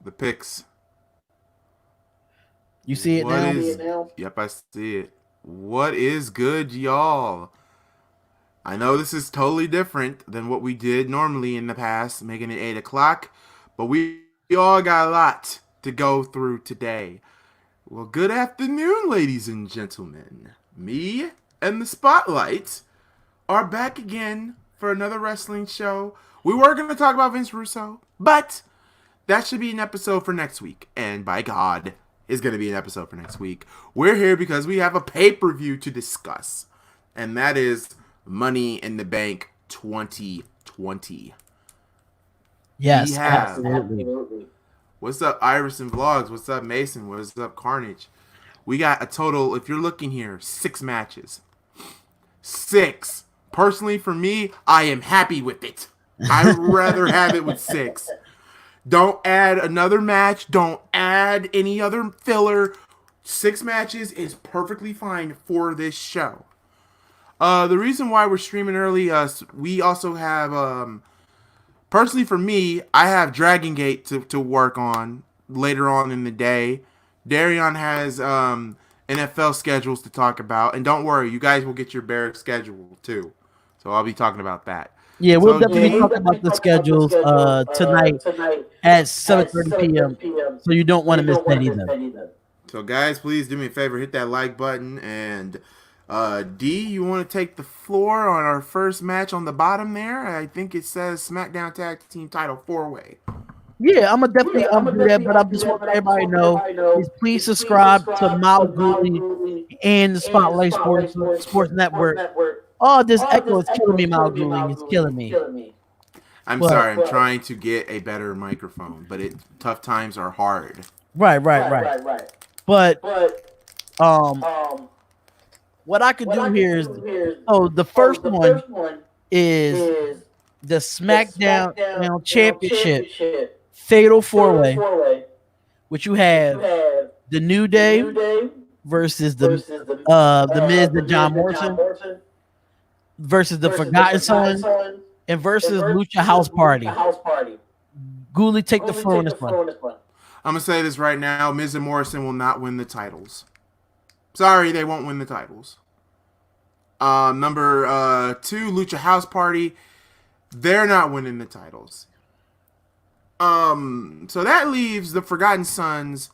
The picks. You see it What now? is? Yep, I see it. What is good, y'all? I know this is totally different than what we did normally in the past, making it 8 o'clock, but we all got a lot to go through today. Well, good afternoon, ladies and gentlemen. Me and the Spotlight are back again for another wrestling show. We were going to talk about Vince Russo, but that should be an episode for next week. And by God, is going to be an episode for next week. We're here because we have a pay-per-view to discuss, and that is Money in the Bank 2020. Yes, We have. absolutely. What's up, Iverson Vlogs? What's up, Mason? What's up, Carnage? We got a total, if you're looking here, 6 matches. 6. Personally, for me, I am happy with it. I'd rather have it with 6. Don't add another match. Don't add any other filler. 6 matches is perfectly fine for this show. The reason why we're streaming early, we also have, personally for me, I have Dragon Gate to work on later on in the day. Darion has NFL schedules to talk about. And don't worry, you guys will get your Bear schedule too. So I'll be talking about that. Yeah, we'll So, definitely D, talk about the schedules tonight at 7:30 p.m. So you don't want to miss that either. So guys, please do me a favor, hit that like button, and D, you want to take the floor on our first match on the bottom there? I think it says SmackDown Tag Team Title 4-Way. Yeah, I'm gonna definitely do that, but I just want everybody to know is please subscribe to MalcGoolie and the Spotlight Sports Network. Oh, this echo is killing me, MalcGoolie. It's killing me. I'm sorry, I'm trying to get a better microphone, but tough times are hard. Right. But what I could do here is the first one is the SmackDown Championship Fatal 4-Way, which you have the New Day versus the Miz and John Morrison versus the Forgotten Son and versus Lucha House Party. Goolie, take the floor on this one. I'm going to say this right now. Miz and Morrison will not win the titles. Sorry, they won't win the titles. Number 2, Lucha House Party. They're not winning the titles. So that leaves the Forgotten Sons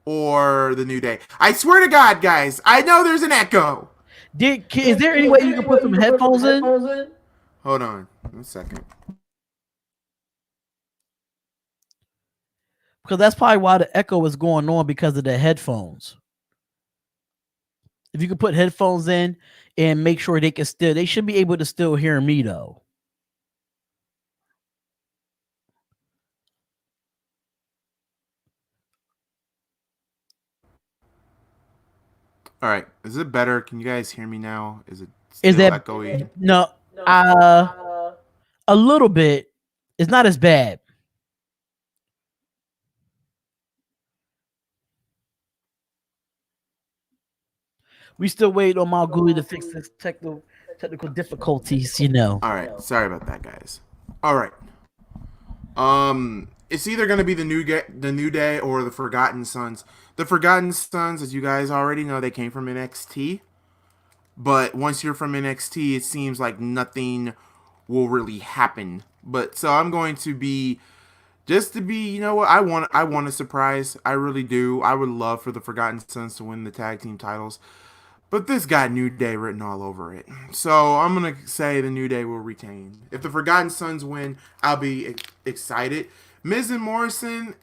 or the New Day. I swear to God, guys, I know there's an echo. Is there any way you can put some headphones in? Hold on 1 second. Because that's probably why the echo is going on, because of the headphones. If you could put headphones in and make sure they should be able to still hear me though. All right, is it better? Can you guys hear me now? Is it still echoey? No, a little bit. It's not as bad. We still wait on MalcGoolie to fix this technical difficulties, All right, sorry about that, guys. All right. It's either gonna be the New Day or the Forgotten Sons. The Forgotten Sons, as you guys already know, they came from NXT. But once you're from NXT, it seems like nothing will really happen. But so I'm going to be, just to be, you know what, I want a surprise. I really do. I would love for the Forgotten Sons to win the tag team titles. But this got New Day written all over it. So I'm going to say the New Day will retain. If the Forgotten Sons win, I'll be excited. Miz and Morrison,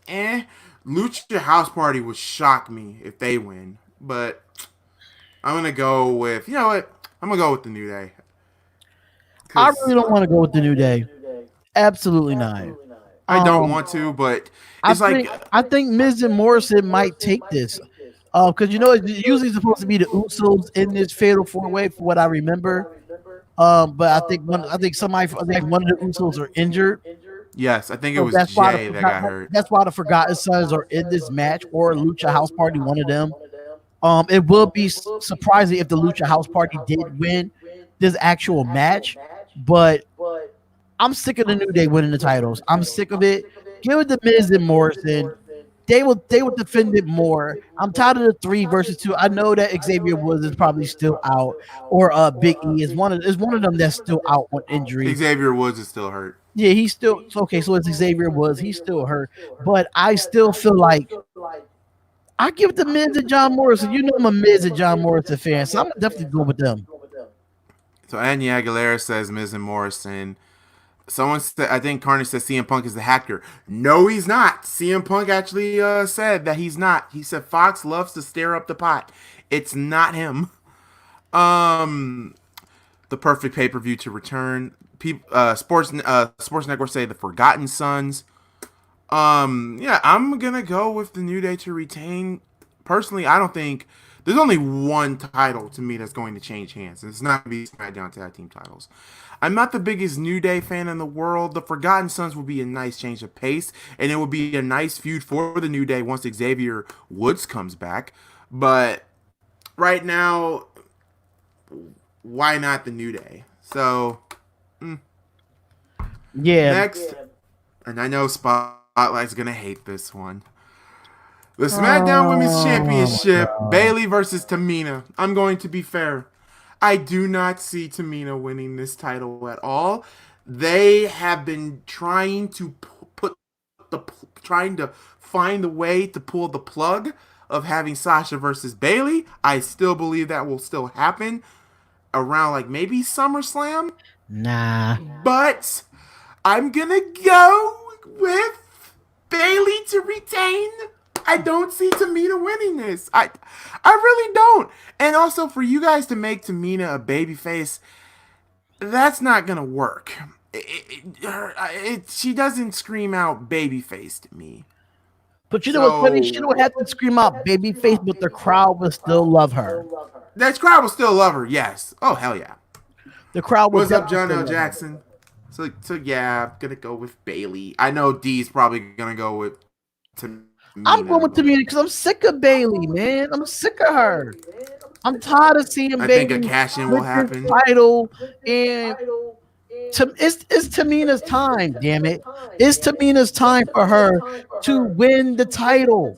Lucha House Party would shock me if they win. But I'm going to go with, you know what? I'm going to go with the New Day. I really don't want to go with the New Day. Absolutely not. I don't want to, but it's I think Miz and Morrison might take this. Because it's usually supposed to be the Usos in this Fatal 4-Way, for what I remember. But I think one of the Usos are injured. Yes, I think it was Jay that got hurt. That's why the Forgotten Sons are in this match, or Lucha House Party, one of them. It will be surprising if the Lucha House Party did win this actual match, but I'm sick of the New Day winning the titles. I'm sick of it. Give it to Miz and Morrison. they will defend it more. I'm tired of the 3 versus 2. I know that Xavier Woods is probably still out, or Big E is one of them that's still out on injury. Xavier Woods is still hurt. Yeah, he's still okay. So it's Xavier Woods. He's still hurt, but I still feel like I give it to Miz and John Morrison. You know I'm a Miz and John Morrison fan, so I'm definitely going with them. So Anya Aguilera says Miz and Morrison. Someone said, I think Carnage says CM Punk is the hacker. No, he's not. CM Punk actually said that he's not. He said Fox loves to stir up the pot. It's not him. The perfect pay-per-view to return. Sports Network say the Forgotten Sons. Yeah, I'm gonna go with the New Day to retain. Personally, I don't think there's only one title to me that's going to change hands. It's not gonna be SmackDown Tag Team titles. I'm not the biggest New Day fan in the world. The Forgotten Sons would be a nice change of pace, and it would be a nice feud for the New Day once Xavier Woods comes back. But right now, why not the New Day? So, yeah. Next, and I know Spotlight's gonna hate this one. The SmackDown Women's Championship, Bayley versus Tamina. I'm going to be fair. I do not see Tamina winning this title at all. They have been trying to find the way to pull the plug of having Sasha versus Bayley. I still believe that will still happen around like maybe SummerSlam. Nah. But I'm gonna go with Bayley to retain. I don't see Tamina winning this. I really don't. And also for you guys to make Tamina a babyface, that's not gonna work. She doesn't scream out babyface to me. But you know what's funny? She don't have to scream out babyface, but the crowd will still love her. That crowd will still love her. Yes. Oh hell yeah. The crowd will. What's up, John L. Jackson? So yeah, I'm gonna go with Bayley. I know D's probably gonna go with Tamina. I'm going with Tamina because I'm sick of Bayley, man. I'm sick of her. I'm tired of seeing Bayley. I think a cash-in will happen. Title and it's Tamina's time. Damn it! It's Tamina's time for her to win the title.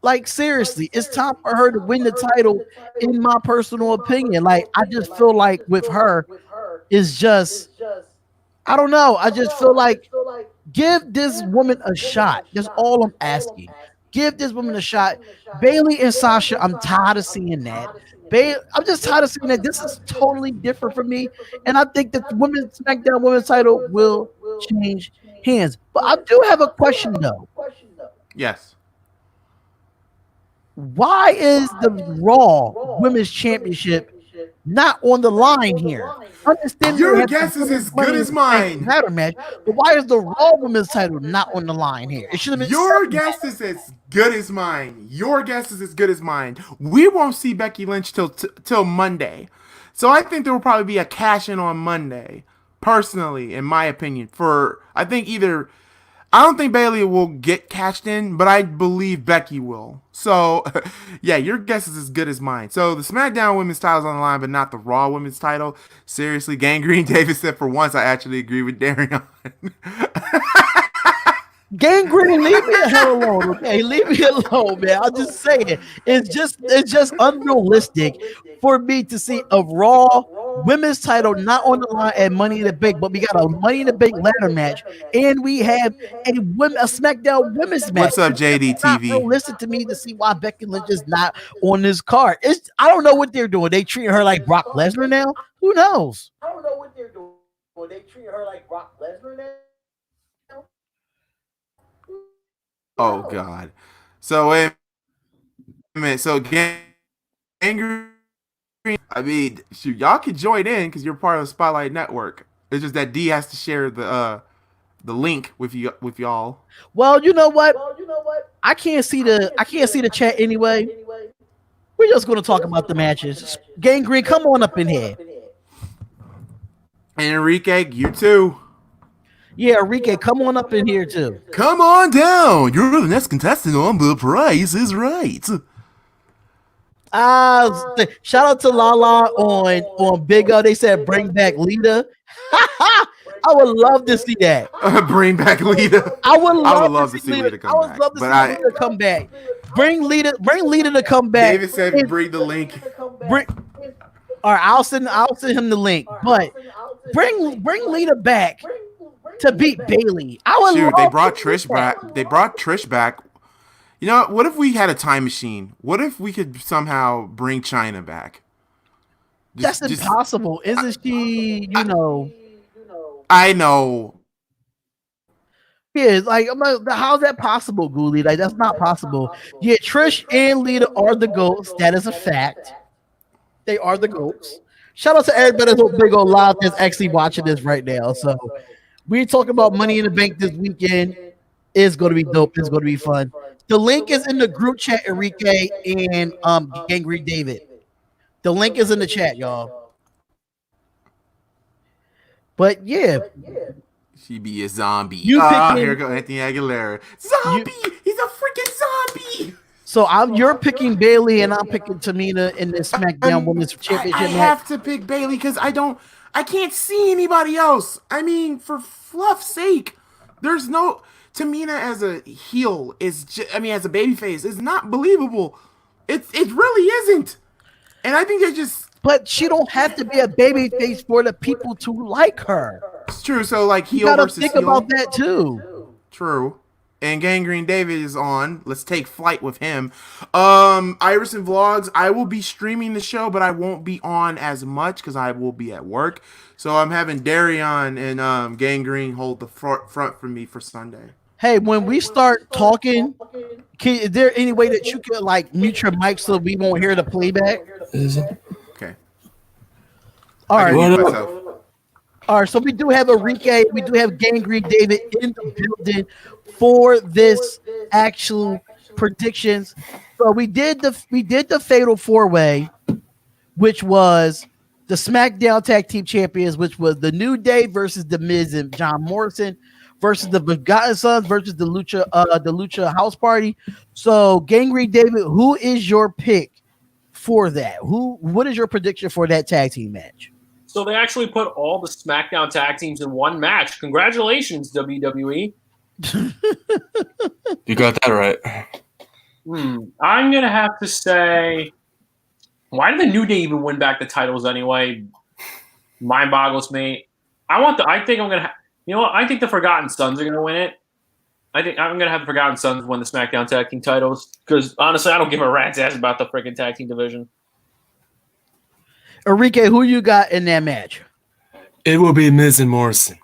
Like seriously, it's time for her to win the title. In my personal opinion, like I just feel like with her, it's just I don't know. I just feel like. Give this woman a shot. That's all I'm asking. Give this woman a shot. Bayley and Sasha, I'm tired of seeing that. I'm just tired of seeing that. This is totally different for me. And I think that the SmackDown Women's title will change hands. But I do have a question, though. Yes. Why is the Raw Women's Championship not on the line here? Understand your guess is as good as mine. Matter match, but why is the Raw Women's title not on the line here? It should have been. Your guess is as good as mine. Your guess is as good as mine. We won't see Becky Lynch till Monday, so I think there will probably be a cash in on Monday. Personally, in my opinion, I don't think Bayley will get cashed in, but I believe Becky will. So, yeah, your guess is as good as mine. So, the SmackDown Women's title is on the line, but not the Raw Women's title. Seriously, GangGreenDavid said for once I actually agree with Darion. Gangrene, leave me the hell alone, okay? Leave me alone, man. I'll just say it. It's just unrealistic for me to see a Raw Women's title not on the line at Money in the Bank, but we got a Money in the Bank ladder match, and we have a SmackDown Women's match. What's up, JD TV? It's not realistic to me to see why Becky Lynch is not on this card. I don't know what they're doing. They treating her like Brock Lesnar now? Who knows? I don't know what they're doing. They treating her like Brock Lesnar now? Oh God! So wait a minute. So Gangrene. I mean, shoot, y'all can join in because you're part of the Spotlight Network. It's just that D has to share the link with y'all. Well, you know what? I can't see the chat anyway. We're just gonna talk about the matches. Gangrene, come on up in here. And Enrique, you too. Yeah, Enrique, come on up in here too. Come on down. You're the next contestant on The Price is Right. Shout out to Lala on Big O. They said bring back Lita. I would love to see that. Bring back Lita. I would love to see Lita come back. Love to see Lita come back. Bring Lita to come back. David said, "Bring the link." Bring. All right, I'll send him the link. But bring Lita back to beat Bailey. I would. Shoot, they brought Trish back. They brought Trish back. You know, what if we had a time machine? What if we could somehow bring China back? That's impossible. Isn't she? I know. Yeah, like I'm like, how's that possible, Goolie? Like that's not possible. Yeah, Trish and Lita are the GOATs. That is a fact. They are the GOATs. Shout out to everybody that's big old live that's actually watching this right now. So we're talking about Money in the Bank this weekend. It's going to be dope. It's going to be fun. The link is in the group chat, Enrique and GangGreenDavid. The link is in the chat, y'all. But yeah. She be a zombie. Picking, here go Anthony Aguilera. Zombie! He's a freaking zombie! So you're picking Bailey and I'm picking Tamina in this SmackDown Women's Championship match. I have to pick Bailey because I can't see anybody else. I mean, for fluff's sake, there's no Tamina as a heel as a babyface is not believable. It really isn't. And I think they just. But she don't have to be a babyface for the people to like her. It's true. So like heel versus heel. You gotta think about that too. True. And GangGreenDavid is on. Let's take flight with him. Iris and Vlogs. I will be streaming the show, but I won't be on as much because I will be at work. So I'm having Darion and GangGreen hold the front for me for Sunday. Hey, when we start talking, is there any way that you could like mute your mic so we won't hear the playback? Okay. All right. All right, so we do have Enrique, we do have GangGreenDavid in the building for this actual predictions. So we did the fatal 4-way, which was the SmackDown Tag Team Champions, which was the New Day versus The Miz and John Morrison versus the Forgotten Sons versus the Lucha House Party. So GangGreenDavid, who is your pick for that? What is your prediction for that tag team match? So they actually put all the SmackDown tag teams in one match. Congratulations, WWE. You got that right. I'm going to have to say, why did the New Day even win back the titles anyway? Mind boggles me. I think the Forgotten Sons are going to win it. I think I'm going to have the Forgotten Sons win the SmackDown tag team titles because honestly, I don't give a rat's ass about the freaking tag team division. Enrique, who you got in that match? It will be Miz and Morrison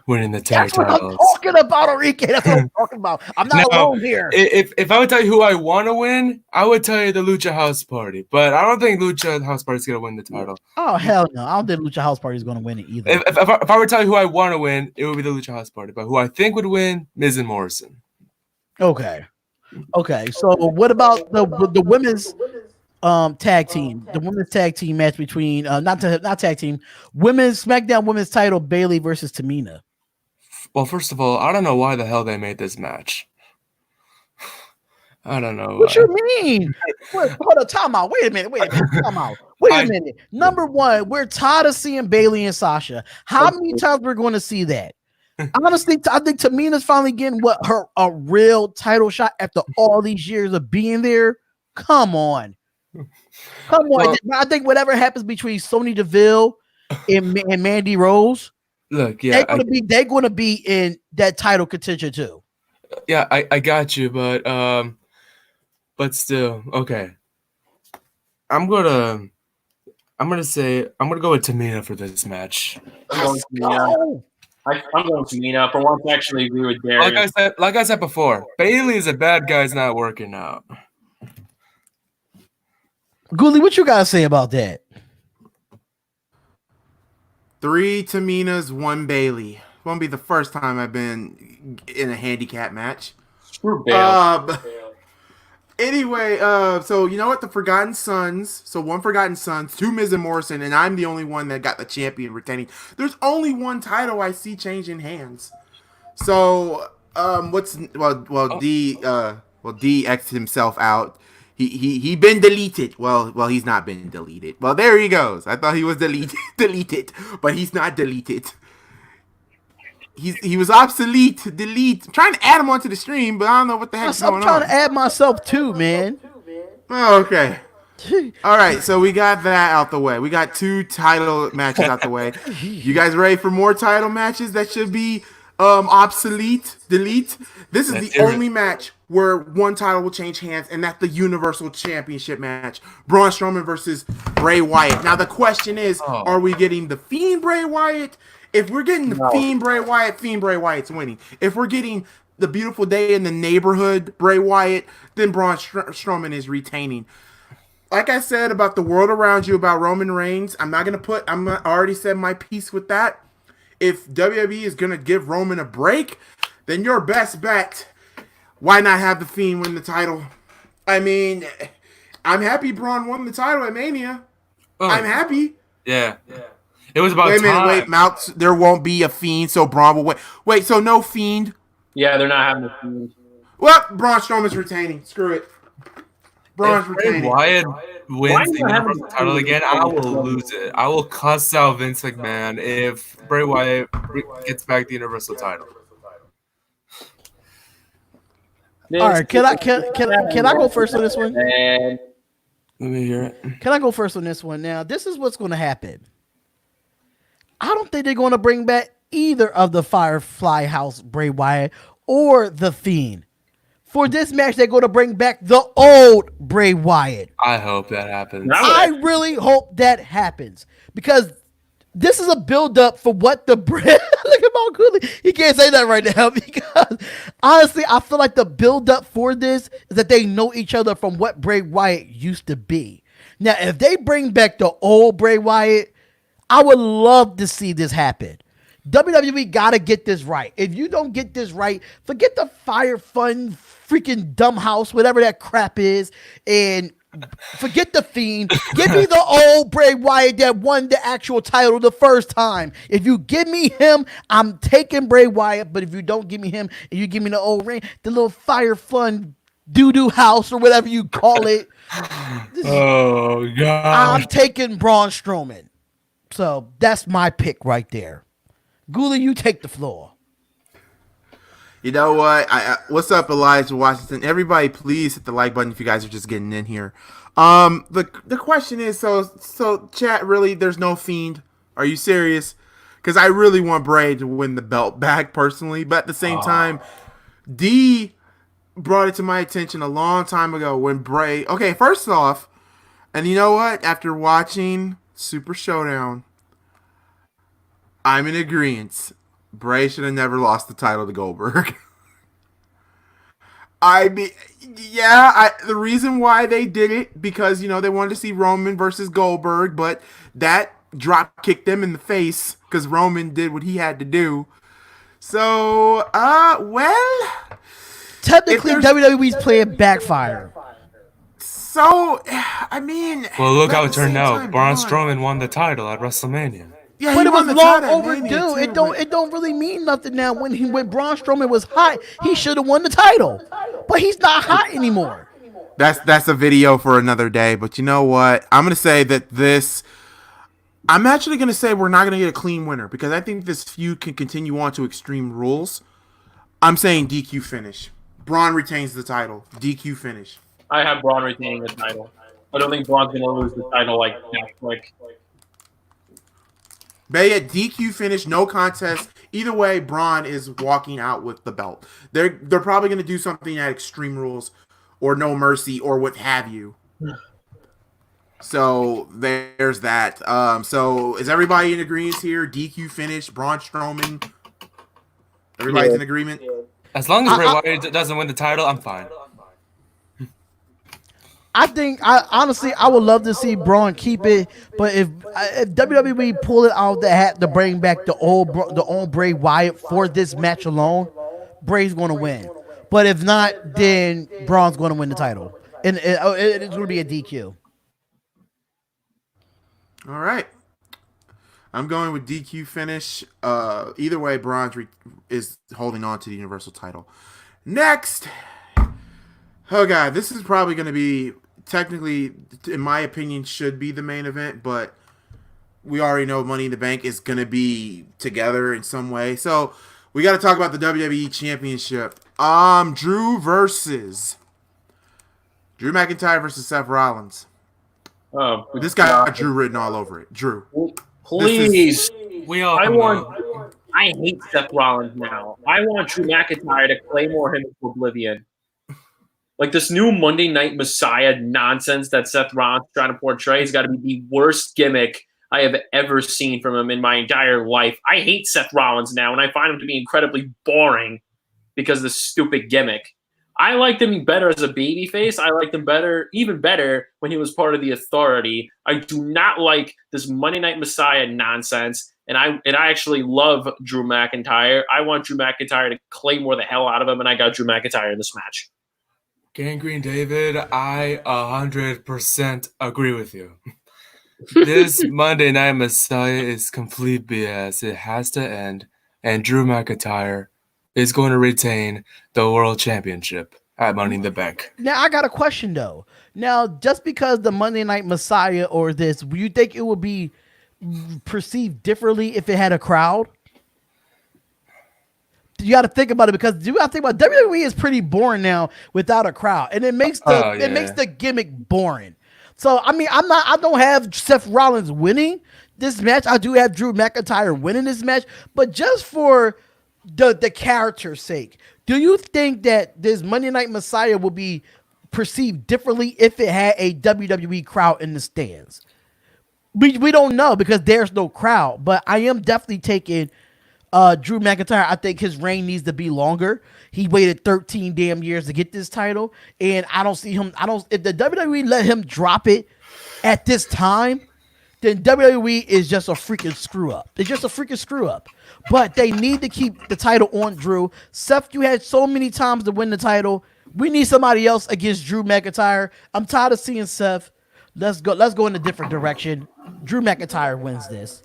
winning the tag titles. That's what I'm talking about, Enrique. That's what I'm talking about. I'm not alone here. If I would tell you who I want to win, I would tell you the Lucha House Party. But I don't think Lucha House Party is going to win the title. Oh, hell no. I don't think Lucha House Party is going to win it either. If I were to tell you who I want to win, it would be the Lucha House Party. But who I think would win, Miz and Morrison. Okay. So what about the women's tag team, the women's tag team match between not tag team, women's SmackDown women's title, Bailey versus Tamina? Well, first of all, I don't know why the hell they made this match. I don't know. What you mean? Hold on, time out. Wait a minute. Time out. Wait a minute. Number one, we're tired of seeing Bailey and Sasha. How many times we're going to see that? Honestly, I think Tamina's finally getting a real title shot after all these years of being there. Come on. Well, I think whatever happens between Sonya Deville and Mandy Rose, look, yeah, they're gonna be in that title contention too. Yeah, I got you, but still, okay. I'm gonna go with Tamina for this match. I'm going Tamina. For once, I actually agree with Gary. Like I said before, Bailey is a bad guy's not working out. Goolie, what you gotta say about that? 3 Taminas, 1 Bailey. It won't be the first time I've been in a handicap match. Screw Bailey. Anyway, so you know what? The Forgotten Sons. So 1 Forgotten Sons, 2 Miz and Morrison, and I'm the only one that got the champion retaining. There's only one title I see changing hands. So D X'd himself out. He been deleted. Well, he's not been deleted. Well, there he goes. I thought he was deleted, but he's not deleted. he was obsolete. Delete. I'm trying to add him onto the stream, but I don't know what the heck's going on. I'm trying to add myself too, man. Oh, okay. All right, so we got that out the way. We got 2 title matches out the way. You guys ready for more title matches that should be obsolete? Delete. This is the only match where one title will change hands, and that's the Universal Championship match. Braun Strowman versus Bray Wyatt. Now the question is, are we getting the Fiend Bray Wyatt? If we're getting the Fiend Bray Wyatt's winning. If we're getting the Beautiful Day in the Neighborhood Bray Wyatt, then Braun Strowman is retaining. Like I said about the world around you, about Roman Reigns, I already said my piece with that. If WWE is going to give Roman a break, then your best bet, why not have the Fiend win the title? I mean, I'm happy Braun won the title at Mania. I'm happy. Yeah. It was about time. Wait, Malc, there won't be a Fiend, so Braun will wait. Wait, so no Fiend? Yeah, they're not having a Fiend. Well, Braun Strowman's retaining. Screw it. Braun's retaining. Wyatt wins the Universal title again, I will lose it. I will cuss out Vince McMahon if Bray Wyatt gets back the Universal title. All right, can I go first on this one? Let me hear it. Can I go first on this one? Now, this is what's going to happen. I don't think they're going to bring back either of the Firefly House Bray Wyatt or the Fiend. For this match, they're going to bring back the old Bray Wyatt. I hope that happens. I really hope that happens because this is a build-up for what the Look at MalcGoolie. He can't say that right now because honestly, I feel like the build-up for this is that they know each other from what Bray Wyatt used to be. Now, if they bring back the old Bray Wyatt, I would love to see this happen. WWE got to get this right. If you don't get this right, forget the Fire Fun freaking dumb house, whatever that crap is, and forget the Fiend. Give me the old Bray Wyatt that won the actual title the first time. If you give me him, I'm taking Bray Wyatt. But if you don't give me him, and you give me the old ring, the little Fire Fun doo-doo house or whatever you call it, oh God, I'm taking Braun Strowman. So that's my pick right there. Goolie, you take the floor. You know what? What's up, Elijah Washington? Everybody, please hit the like button if you guys are just getting in here. The question is, so chat, really, there's no Fiend? Are you serious? Because I really want Bray to win the belt back personally, but at the same time, D brought it to my attention a long time ago when Bray. Okay, first off, and you know what? After watching Super Showdown, I'm in agreement. Bray should have never lost the title to Goldberg. The reason why they did it, because, they wanted to see Roman versus Goldberg, but that drop kicked them in the face because Roman did what he had to do. So, technically, WWE's playing backfire. So, I mean... Well, look how it turned out. Braun Strowman won the title at WrestleMania. Yeah, but it was long overdue. It don't really mean nothing now. When Braun Strowman was hot, he should have won the title. But he's not hot anymore. That's a video for another day. But you know what? I'm gonna say that I'm actually gonna say we're not gonna get a clean winner because I think this feud can continue on to Extreme Rules. I'm saying DQ finish. Braun retains the title. DQ finish. I have Braun retaining the title. I don't think Braun's gonna lose the title like that quick. Bay at DQ finish, no contest. Either way, Braun is walking out with the belt. They're probably going to do something at Extreme Rules or No Mercy or what have you. So there's that. So is everybody in agreement here? DQ finish, Braun Strowman. Everybody's in agreement? As long as Bray Wyatt doesn't win the title, I'm fine. I think, honestly, I would love to see Braun keep it, but if WWE pull it out the hat to bring back the old Bray Wyatt for this match alone, Bray's going to win. But if not, then Braun's going to win the title, and it's going to be a DQ. All right, I'm going with DQ finish. Either way, Braun is holding on to the Universal title. Next. Oh, God, this is probably going to be, technically, in my opinion, should be the main event, but we already know Money in the Bank is going to be together in some way. So We got to talk about the WWE Championship. Drew McIntyre versus Seth Rollins. Oh, This guy got Drew written all over it. Drew. Please. We all I hate Seth Rollins now. I want Drew McIntyre to claymore him into oblivion. Like this new Monday Night Messiah nonsense that Seth Rollins is trying to portray has got to be the worst gimmick I have ever seen from him in my entire life. I hate Seth Rollins now, and I find him to be incredibly boring because of this stupid gimmick. I liked him better as a babyface. I liked him even better when he was part of the Authority. I do not like this Monday Night Messiah nonsense, and I actually love Drew McIntyre. I want Drew McIntyre to claymore the hell out of him, and I got Drew McIntyre in this match. GangGreenDavid, I 100% agree with you. This Monday Night Messiah is complete BS. It has to end, and Drew McIntyre is going to retain the World Championship at Money in the Bank. Now, I got a question, though. Now, just because the Monday Night Messiah or this, do you think it would be perceived differently if it had a crowd? You got to think about it, because you got to think about WWE is pretty boring now without a crowd, and it makes the gimmick boring. So I mean, I don't have Seth Rollins winning this match. I do have Drew McIntyre winning this match, but just for the character's sake, do you think that this Monday Night Messiah will be perceived differently if it had a WWE crowd in the stands? We don't know because there's no crowd, but I am definitely taking Drew McIntyre. I think his reign needs to be longer. He waited 13 damn years to get this title, and I don't see him. If the WWE let him drop it at this time, then WWE is just a freaking screw up. It's just a freaking screw up. But they need to keep the title on Drew. Seth, you had so many times to win the title. We need somebody else against Drew McIntyre. I'm tired of seeing Seth. Let's go in a different direction. Drew McIntyre wins this.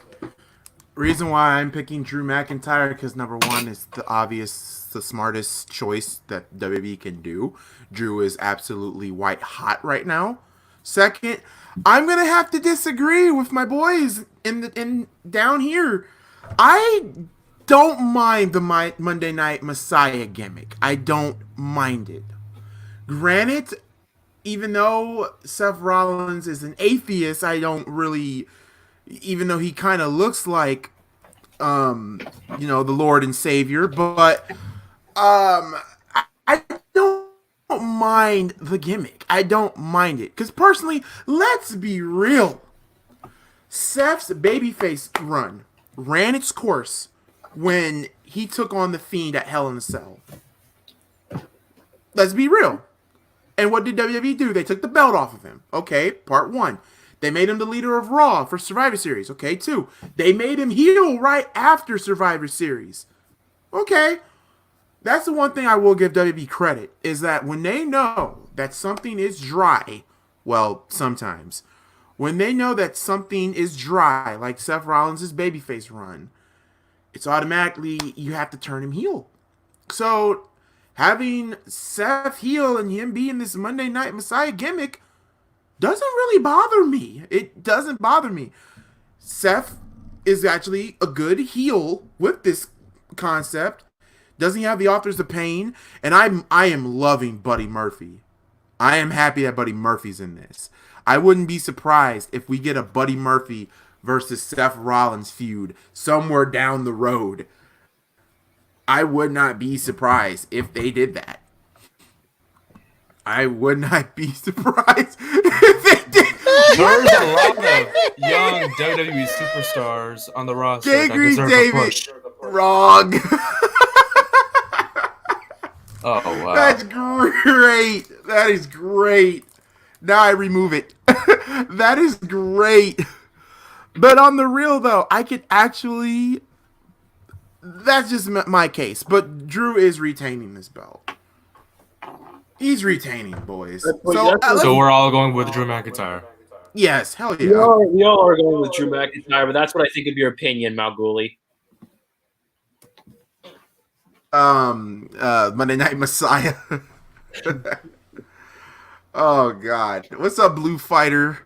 Reason why I'm picking Drew McIntyre, because number one is the smartest choice that WWE can do. Drew is absolutely white hot right now. Second, I'm gonna have to disagree with my boys in down here. I don't mind the Monday Night Messiah gimmick. I don't mind it. Granted, even though Seth Rollins is an atheist, I don't really. Even though he kind of looks like, the Lord and Savior, but I don't mind the gimmick. I don't mind it. Because personally, let's be real. Seth's babyface run ran its course when he took on The Fiend at Hell in a Cell. Let's be real. And what did WWE do? They took the belt off of him. Okay, part one. They made him the leader of Raw for Survivor Series. Okay, 2. They made him heel right after Survivor Series. Okay. That's the one thing I will give WWE credit, is that when they know that something is dry, well, sometimes, when they know that something is dry, like Seth Rollins' babyface run, it's automatically, you have to turn him heel. So, having Seth heel and him being this Monday Night Messiah gimmick doesn't really bother me. It doesn't bother me. Seth is actually a good heel with this concept. Doesn't he have the Authors of Pain? And I am loving Buddy Murphy. I am happy that Buddy Murphy's in this. I wouldn't be surprised if we get a Buddy Murphy versus Seth Rollins feud somewhere down the road. I would not be surprised if they did that. I would not be surprised if they did. There's a lot of young WWE superstars on the roster that deserve a push. Wrong. Oh, wow. That's great. That is great. Now I remove it. That is great. But on the real, though, I could actually... That's just my case. But Drew is retaining this belt. He's retaining, boys. So we're all going with Drew McIntyre. Yes, hell yeah. We all are going with Drew McIntyre, but that's what I think of your opinion, MalcGoolie. Monday Night Messiah. Oh, God. What's up, Blue Fighter?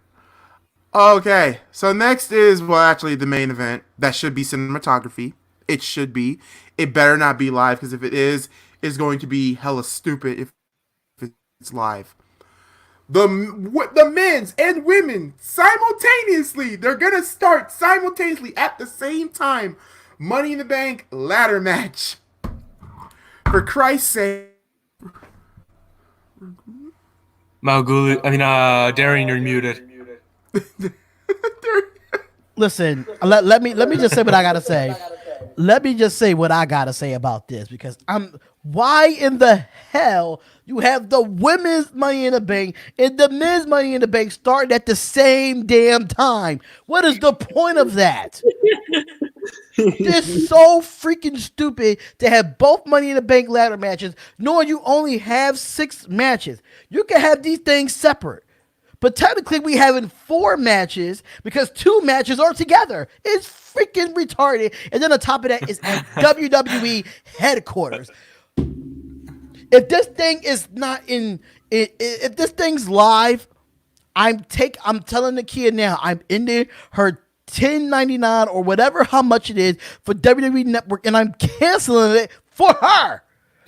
Okay, so next is, well, actually the main event. That should be cinematography. It should be. it better not be live, because if it is, it's going to be hella stupid if it's live. The men's and women simultaneously, they're going to start simultaneously at the same time. Money in the Bank ladder match. For Christ's sake. MalcGoolie, Darian, you're muted. Listen, let me just say what I gotta say. Let me just say what I gotta say about this, because why in the hell you have the women's Money in the Bank and the men's Money in the Bank starting at the same damn time? What is the point of that? It's so freaking stupid to have both Money in the Bank ladder matches, knowing you only have 6 matches. You can have these things separate. But technically, we having 4 matches because 2 matches are together. It's freaking retarded. And then on top of that is at WWE headquarters. If this thing is not if this thing's live, I'm telling the kid now, I'm in there her $10.99 or whatever how much it is for WWE Network, and I'm canceling it for her.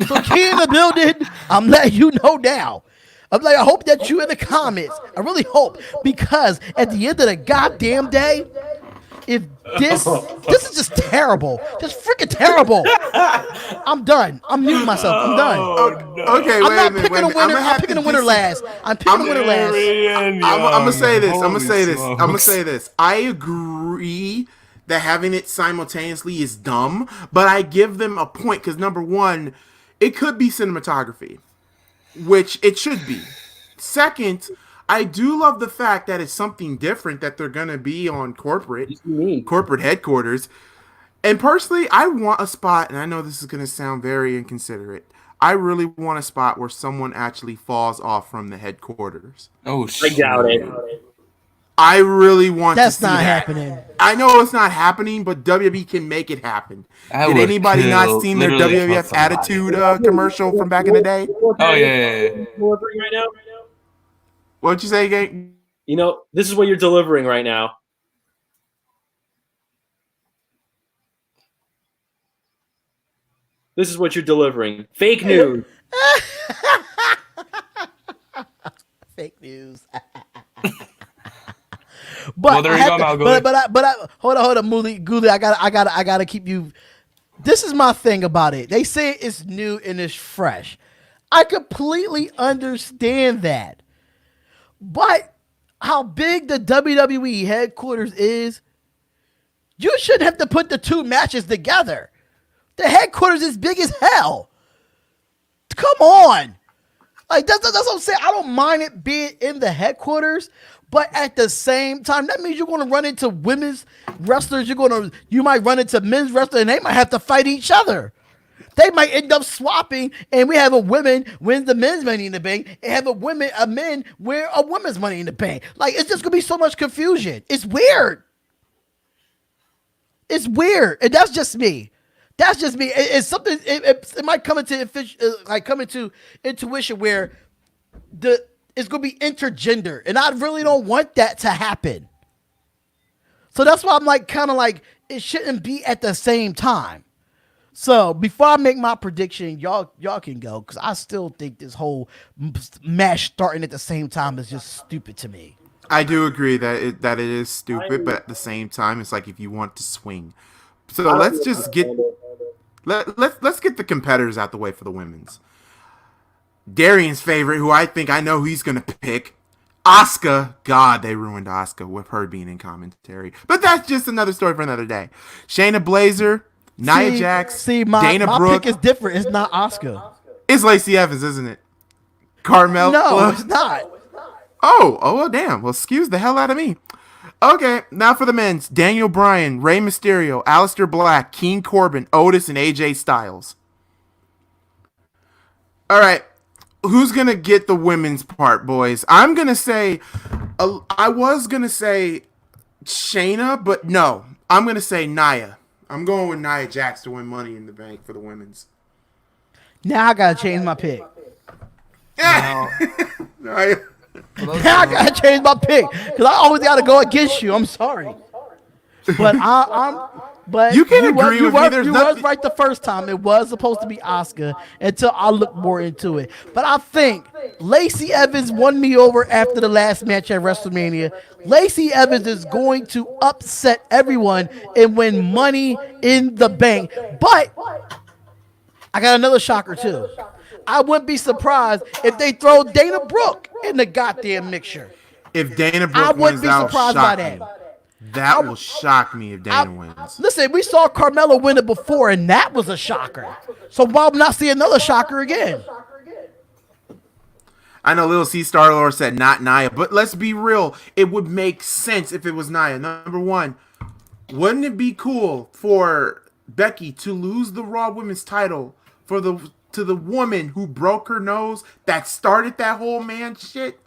So kid in the building, I'm letting you know now. I'm like, I hope that you in the comments. I really hope, because at the end of the goddamn day, if this is just terrible, just freaking terrible. I'm done. I'm muting myself. I'm done. Okay, I'm not picking a winner. I'm picking a winner last. I'm picking a winner last. I'm gonna say this. I agree that having it simultaneously is dumb, but I give them a point because number one, it could be cinematography, which it should be. Second, I do love the fact that it's something different that they're gonna be on corporate headquarters. And personally, I want a spot, and I know this is gonna sound very inconsiderate. I really want a spot where someone actually falls off from the headquarters. Oh shit! I doubt it. I really want That's to see not that. happening. I know it's not happening, but WWE can make it happen. Did anybody not seen their WWF Attitude commercial from back in the day? Oh yeah. Delivering right now. What'd you say, Gang? You know, this is what you're delivering right now. This is what you're delivering. Fake news. Fake news. Well, there you go, MalcGoolie. But hold on, Goolie. I gotta keep you. This is my thing about it. They say it's new and it's fresh. I completely understand that. But how big the WWE headquarters is, you shouldn't have to put the 2 matches together. The headquarters is big as hell. Come on. Like that's what I'm saying. I don't mind it being in the headquarters, but at the same time, that means you're going to run into women's wrestlers. You might run into men's wrestlers, and they might have to fight each other. They might end up swapping, and we have a women win the men's Money in the Bank, and have a men wear a women's Money in the Bank. Like, it's just gonna be so much confusion. It's weird. It's weird, and that's just me. That's just me. It's something. It might come into intuition where it's gonna be intergender, and I really don't want that to happen. So that's why I'm like, it shouldn't be at the same time. So before I make my prediction, y'all can go, because I still think this whole match starting at the same time is just stupid to me. I do agree that it is stupid, but at the same time, it's like if you want to swing. So let's just get let's get the competitors out the way for the women's. Darian's favorite, who I know who he's gonna pick, Asuka. God, they ruined Asuka with her being in commentary, but that's just another story for another day. Shayna Baszler, Nia Jax, Dana Brooke. My pick is different. It's not Asuka. It's Lacey Evans, isn't it? Carmella. No, it's not. Oh, well, damn. Well, excuse the hell out of me. Okay, now for the men's. Daniel Bryan, Rey Mysterio, Aleister Black, King Corbin, Otis, and AJ Styles. All right, who's going to get the women's part, boys? I'm going to say, I was going to say Shayna, but no. I'm going to say Nia. I'm going with Nia Jax to win Money in the Bank for the women's. Now I got to change my pick. No. Now I got to change my pick, because I always got to go against you. I'm sorry. But But You can agree with me. There's you nothing. was right the first time. It was supposed to be Asuka until I looked more into it. But I think Lacey Evans won me over after the last match at WrestleMania. Lacey Evans is going to upset everyone and win Money in the Bank. But I got another shocker too. I wouldn't be surprised if they throw Dana Brooke in the goddamn mixture. If Dana I Brooke wouldn't wins, be that'll surprised by shock that. me. That will shock me if Dana wins. Listen, we saw Carmella win it before, and that was a shocker. So why would not see another shocker again? I know Little C Star Lord said not Nia, but let's be real. It would make sense if it was Nia. Number one, wouldn't it be cool for Becky to lose the Raw Women's title to the woman who broke her nose that started that whole man shit?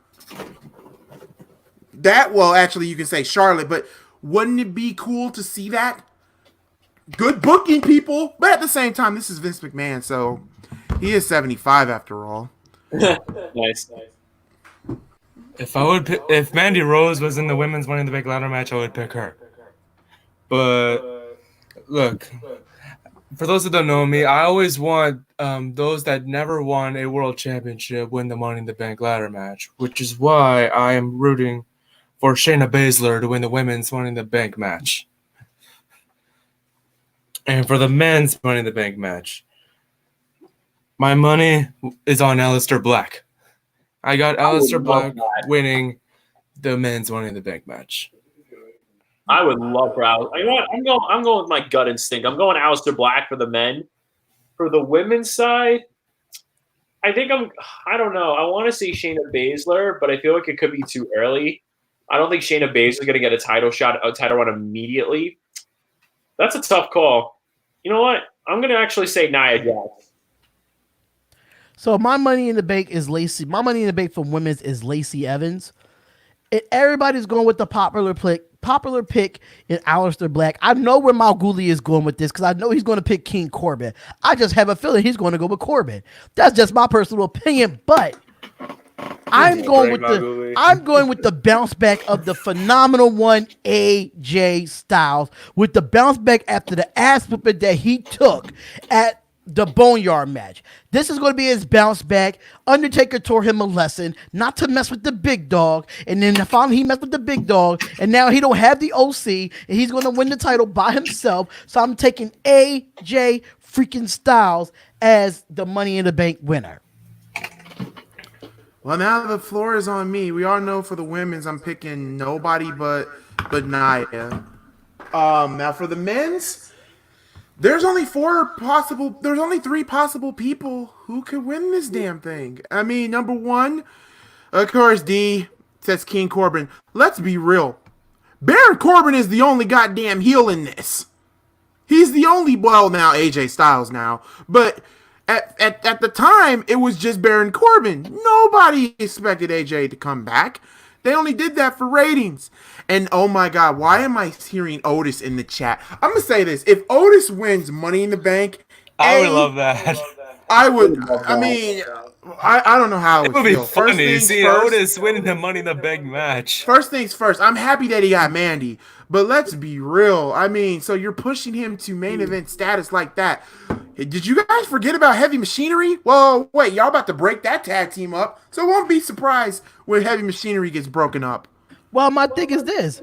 Actually, you can say Charlotte, but wouldn't it be cool to see that? Good booking, people. But at the same time, this is Vince McMahon, so he is 75 after all. Nice. If Mandy Rose was in the women's Money in the Bank ladder match, I would pick her. But look, for those that don't know me, I always want those that never won a world championship win the Money in the Bank ladder match, which is why I am rooting for Shayna Baszler to win the women's Money in the Bank match. And for the men's Money in the Bank match, my money is on Aleister Black. I got Aleister Black winning the men's Money in the Bank match. I would love for Aleister. You know what? I'm going with my gut instinct. I'm going Aleister Black for the men. For the women's side, I don't know. I want to say Shayna Baszler, but I feel like it could be too early. I don't think Shayna Baszler is going to get a title run immediately. That's a tough call. You know what? I'm going to actually say Nia Jax. So my Money in the Bank is Lacey. My Money in the Bank for women's is Lacey Evans. And everybody's going with the popular pick in Aleister Black. I know where MalcGoolie is going with this because I know he's going to pick King Corbin. I just have a feeling he's going to go with Corbin. That's just my personal opinion, but I'm going with the bounce back of the phenomenal one, AJ Styles, with the bounce back after the ass whooping that he took at the Boneyard match. This is going to be his bounce back. Undertaker taught him a lesson not to mess with the big dog, and then finally he messed with the big dog, and now he don't have the OC, and he's going to win the title by himself. So I'm taking AJ freaking Styles as the Money in the Bank winner. Well, now the floor is on me. We all know for the women's, I'm picking nobody but Nia. Now for the men's, there's only three possible people who could win this damn thing. I mean, number one, of course, D says King Corbin. Let's be real. Baron Corbin is the only goddamn heel in this. He's the only, well, now AJ Styles now, but at the time, it was just Baron Corbin. Nobody expected AJ to come back. They only did that for ratings. And oh my God, why am I hearing Otis in the chat? I'm going to say this. If Otis wins Money in the Bank, I would love that. I would. I mean, I don't know how it would be funny. See Otis winning the Money in the Bank match. First things first, I'm happy that he got Mandy. But let's be real. I mean, so you're pushing him to main event status like that. Did you guys forget about Heavy Machinery? Well, wait, y'all about to break that tag team up. So won't be surprised when Heavy Machinery gets broken up. Well, my thing is this.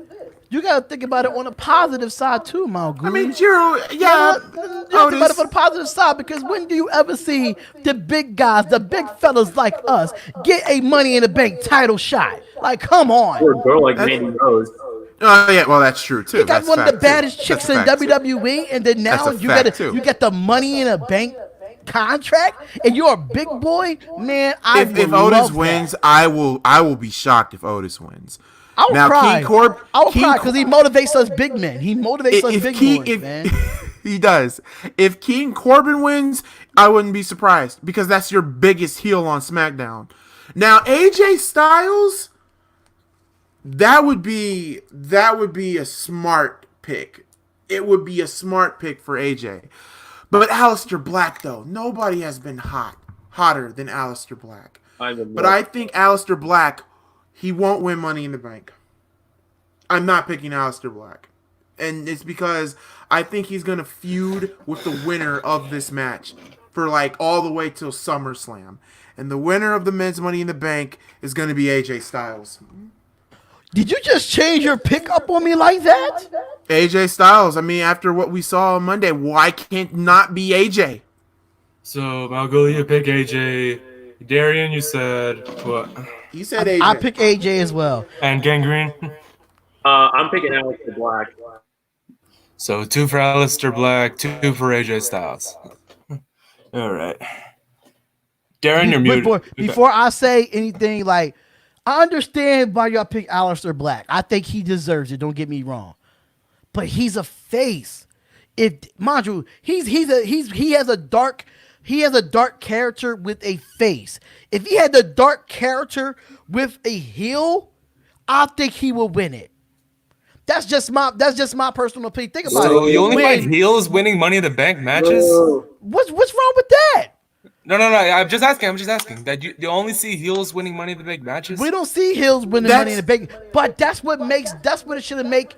You got to think about it on a positive side too, MalcGoolie. I mean, yeah. You think about it on the positive side because when do you ever see the big guys, the big fellas like us, get a Money in the Bank title shot? Like, come on. Or a girl like Mandy Rose. Oh yeah, well that's true too. You got that's one of the baddest too. chicks That's in WWE, and then now you get the Money in a Bank contract, and you're a big boy, man. If Otis wins, I will be shocked if Otis wins. I'll cry. I'll cry because he motivates us big men. He motivates us big boys, man. He does. If King Corbin wins, I wouldn't be surprised because that's your biggest heel on SmackDown. Now AJ Styles. That would be a smart pick. It would be a smart pick for AJ. But Aleister Black, though, nobody has been hotter than Aleister Black. But I think Aleister Black, he won't win Money in the Bank. I'm not picking Aleister Black. And it's because I think he's going to feud with the winner of this match for like all the way till SummerSlam. And the winner of the men's Money in the Bank is going to be AJ Styles. Did you just change your pick up on me like that? AJ Styles. I mean, after what we saw on Monday, why can't not be AJ? So, MalcGoolie, you pick AJ. Darian, you said what? You said AJ. I pick AJ as well. And Gangrene? I'm picking Aleister Black. So 2 for Aleister Black, 2 for AJ Styles. All right. Darren, you're muted. Before I say anything, like, I understand why y'all pick Aleister Black. I think he deserves it. Don't get me wrong, but he's a face. Mind you, he has a dark character with a face. If he had the dark character with a heel, I think he will win it. That's just my personal opinion. Think about it. So you only find heels winning Money in the Bank matches? What's wrong with that? No. I'm just asking. That you only see heels winning Money in the Bank matches? We don't see heels winning Money in the Bank, but that's what it should make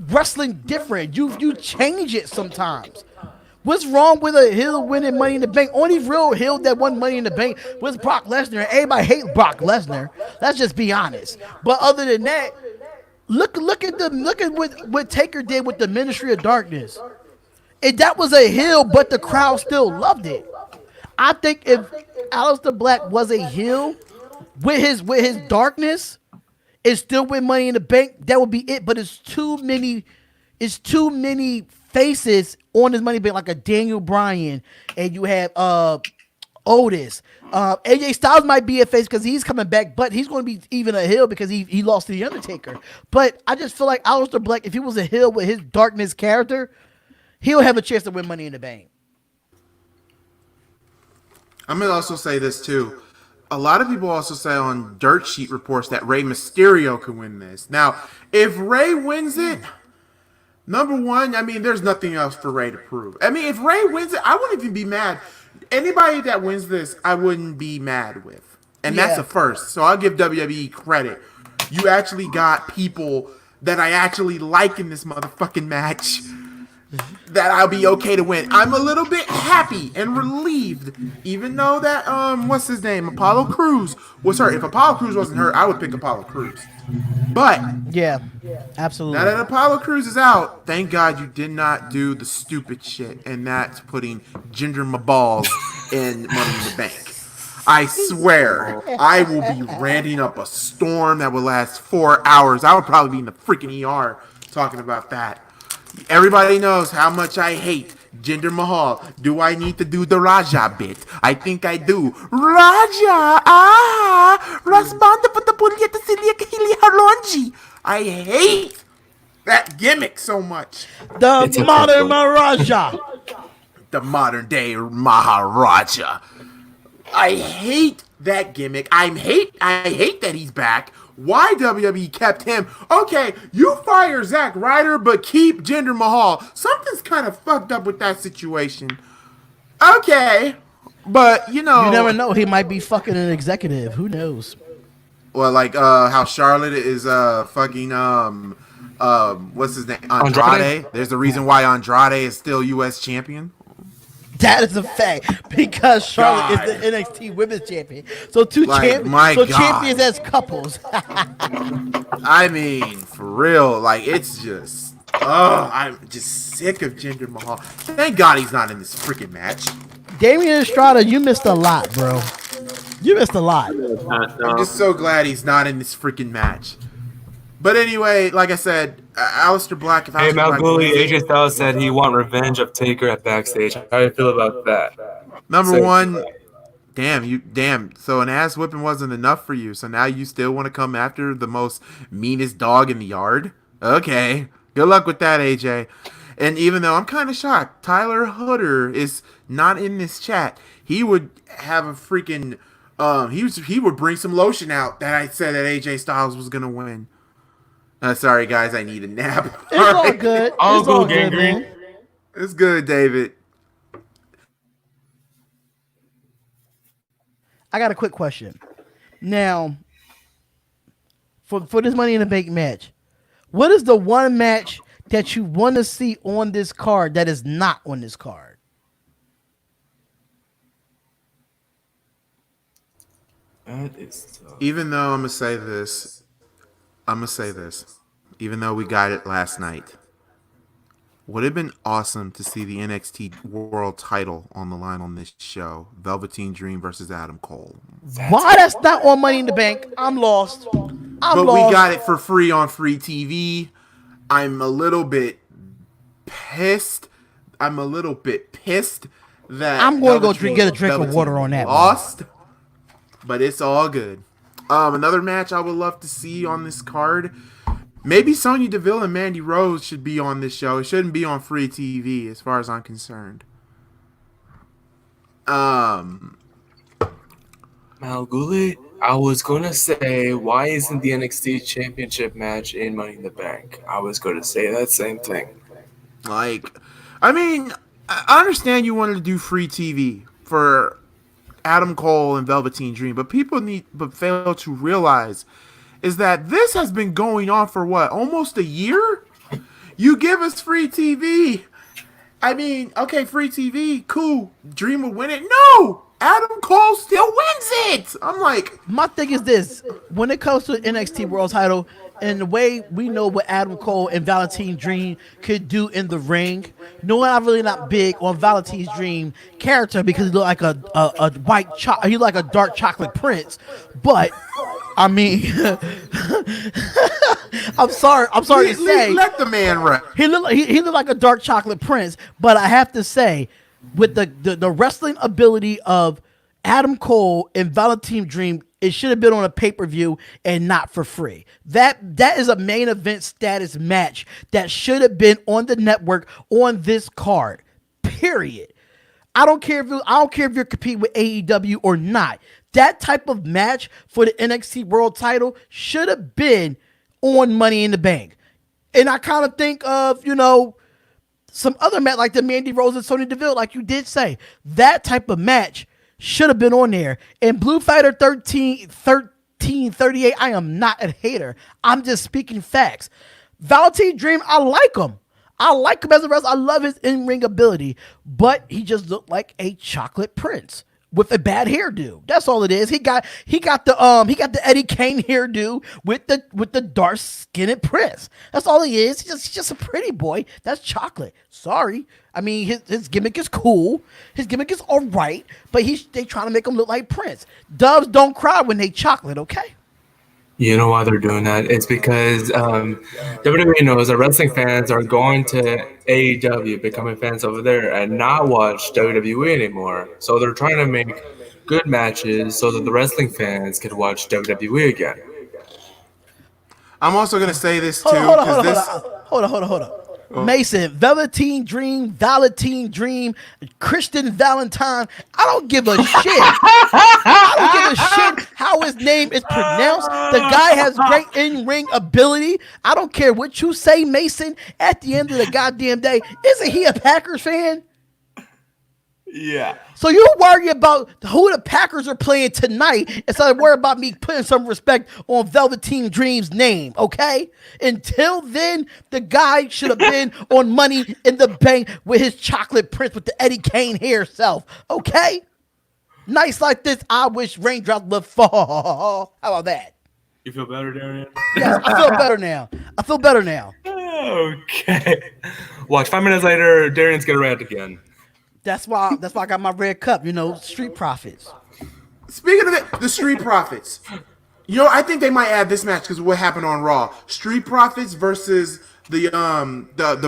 wrestling different. You change it sometimes. What's wrong with a heel winning Money in the Bank? Only real heel that won Money in the Bank was Brock Lesnar. Everybody hates Brock Lesnar. Let's just be honest. But other than that, look at what Taker did with the Ministry of Darkness. And that was a heel, but the crowd still loved it. I think if Aleister Black was a heel with his darkness and still win Money in the Bank, that would be it. But it's too many faces on his Money in the Bank, like a Daniel Bryan, and you have Otis. AJ Styles might be a face because he's coming back, but he's going to be even a heel because he lost to The Undertaker. But I just feel like Aleister Black, if he was a heel with his darkness character, he'll have a chance to win Money in the Bank. I'm going to also say this, too. A lot of people also say on Dirt Sheet reports that Rey Mysterio could win this. Now, if Rey wins it, number one, I mean, there's nothing else for Rey to prove. I mean, if Rey wins it, I wouldn't even be mad. Anybody that wins this, I wouldn't be mad with. And that's a first. So I'll give WWE credit. You actually got people that I actually like in this motherfucking match that I'll be okay to win. I'm a little bit happy and relieved, even though that what's his name, Apollo Crews was hurt. If Apollo Crews wasn't hurt, I would pick Apollo Crews. But yeah, absolutely. Now that Apollo Crews is out, thank God you did not do the stupid shit, and that's putting Jinder Mahal in Money in the Bank. I swear, I will be ranting up a storm that will last 4 hours. I would probably be in the freaking ER talking about that. Everybody knows how much I hate Jinder Mahal. Do I need to do the Raja bit? I think I do. Raja, rasbanda pata pulyeta silia kahili harlonji. I hate that gimmick so much. The modern Maharaja. The modern day Maharaja. I hate that gimmick. I hate that he's back. Why WWE kept him? Okay, you fire Zack Ryder, but keep Jinder Mahal. Something's kind of fucked up with that situation. Okay, but you know, you never know. He might be fucking an executive. Who knows? Well, like how Charlotte is fucking what's his name? Andrade. There's a reason why Andrade is still U.S. champion. That is a fact because Charlotte is the NXT Women's Champion. So champions as couples. I mean, for real, like it's just, I'm just sick of Jinder Mahal. Thank God he's not in this freaking match. Damian Estrada, you missed a lot, bro. You missed a lot. I'm just so glad he's not in this freaking match. But anyway, like I said, Aleister Black. Hey, MalcGoolie, AJ Styles said he want revenge of Taker at backstage. How do you feel about that? Number one, damn. So an ass whipping wasn't enough for you. So now you still want to come after the most meanest dog in the yard? Okay, good luck with that, AJ. And even though I'm kind of shocked, Tyler Hooder is not in this chat. He would have a freaking he would bring some lotion out that I said that AJ Styles was gonna win. Sorry, guys, I need a nap. It's all good. I'll it's go all Gang good, Green. man. It's good, David. I got a quick question. Now, for this Money in the Bank match, what is the one match that you want to see on this card that is not on this card? That is tough. Even though I'm gonna say this, even though we got it last night, would have been awesome to see the NXT World Title on the line on this show. Velveteen Dream versus Adam Cole. Why that's not on Money in the Bank? I'm lost. But we got it for free on free TV. I'm a little bit pissed. that I'm going to go get a drink of water on that. Lost, but it's all good. Another match I would love to see on this card. Maybe Sonya Deville and Mandy Rose should be on this show. It shouldn't be on free TV, as far as I'm concerned. MalcGoolie, I was gonna say, why isn't the NXT Championship match in Money in the Bank? I was gonna say that same thing. I understand you wanted to do free TV for Adam Cole and Velveteen Dream, but fail to realize is that this has been going on for what, almost a year? You give us free TV. Okay, free TV, cool. Dream will win it. No! Adam Cole still wins it! I'm like... My thing is this. When it comes to the NXT World Title, and the way we know what Adam Cole and Velveteen Dream could do in the ring, I'm really not big on Velveteen Dream character because he look like a he like a dark chocolate prince. But I'm sorry to say, let the man run. He looked like a dark chocolate prince. But I have to say, with the wrestling ability of Adam Cole and Velveteen Dream, it should have been on a pay-per-view and not for free. That is a main event status match that should have been on the network on this card. Period. I don't care if you're competing with AEW or not. That type of match for the NXT World Title should have been on Money in the Bank. And I kind of think of, some other match like the Mandy Rose and Sonya Deville, like you did say. That type of match should have been on there. And Blue Fighter 1338, I am not a hater. I'm just speaking facts. Velveteen Dream, I like him. I like him as a wrestler. I love his in-ring ability. But he just looked like a chocolate prince with a bad hairdo. That's all it is. He got the Eddie Kane hairdo with the dark skinned prince. That's all he is. He's just a pretty boy. That's chocolate. Sorry. His gimmick is cool. His gimmick is all right, but they trying to make him look like Prince. Doves don't cry when they chocolate, okay? You know why they're doing that? It's because WWE knows that wrestling fans are going to AEW, becoming fans over there, and not watch WWE anymore. So they're trying to make good matches so that the wrestling fans can watch WWE again. I'm also going to say this, too. Hold on. Mason, Velveteen Dream, Christian Valentine. I don't give a shit. I don't give a shit how his name is pronounced. The guy has great in-ring ability. I don't care what you say, Mason. At the end of the goddamn day, isn't he a Packers fan? Yeah. So you worry about who the Packers are playing tonight instead of worry about me putting some respect on Velveteen Dream's name, okay? Until then, the guy should have been on Money in the Bank with his chocolate prince with the Eddie Kane hair self, okay? Nights like this, I wish raindrops would fall. How about that? You feel better, Darian? Yes, I feel better now. Okay. Watch, 5 minutes later, Darian's gonna rant again. That's why I got my red cup, Street Profits. Speaking of the Street Profits, I think they might add this match because of what happened on Raw. Street Profits versus the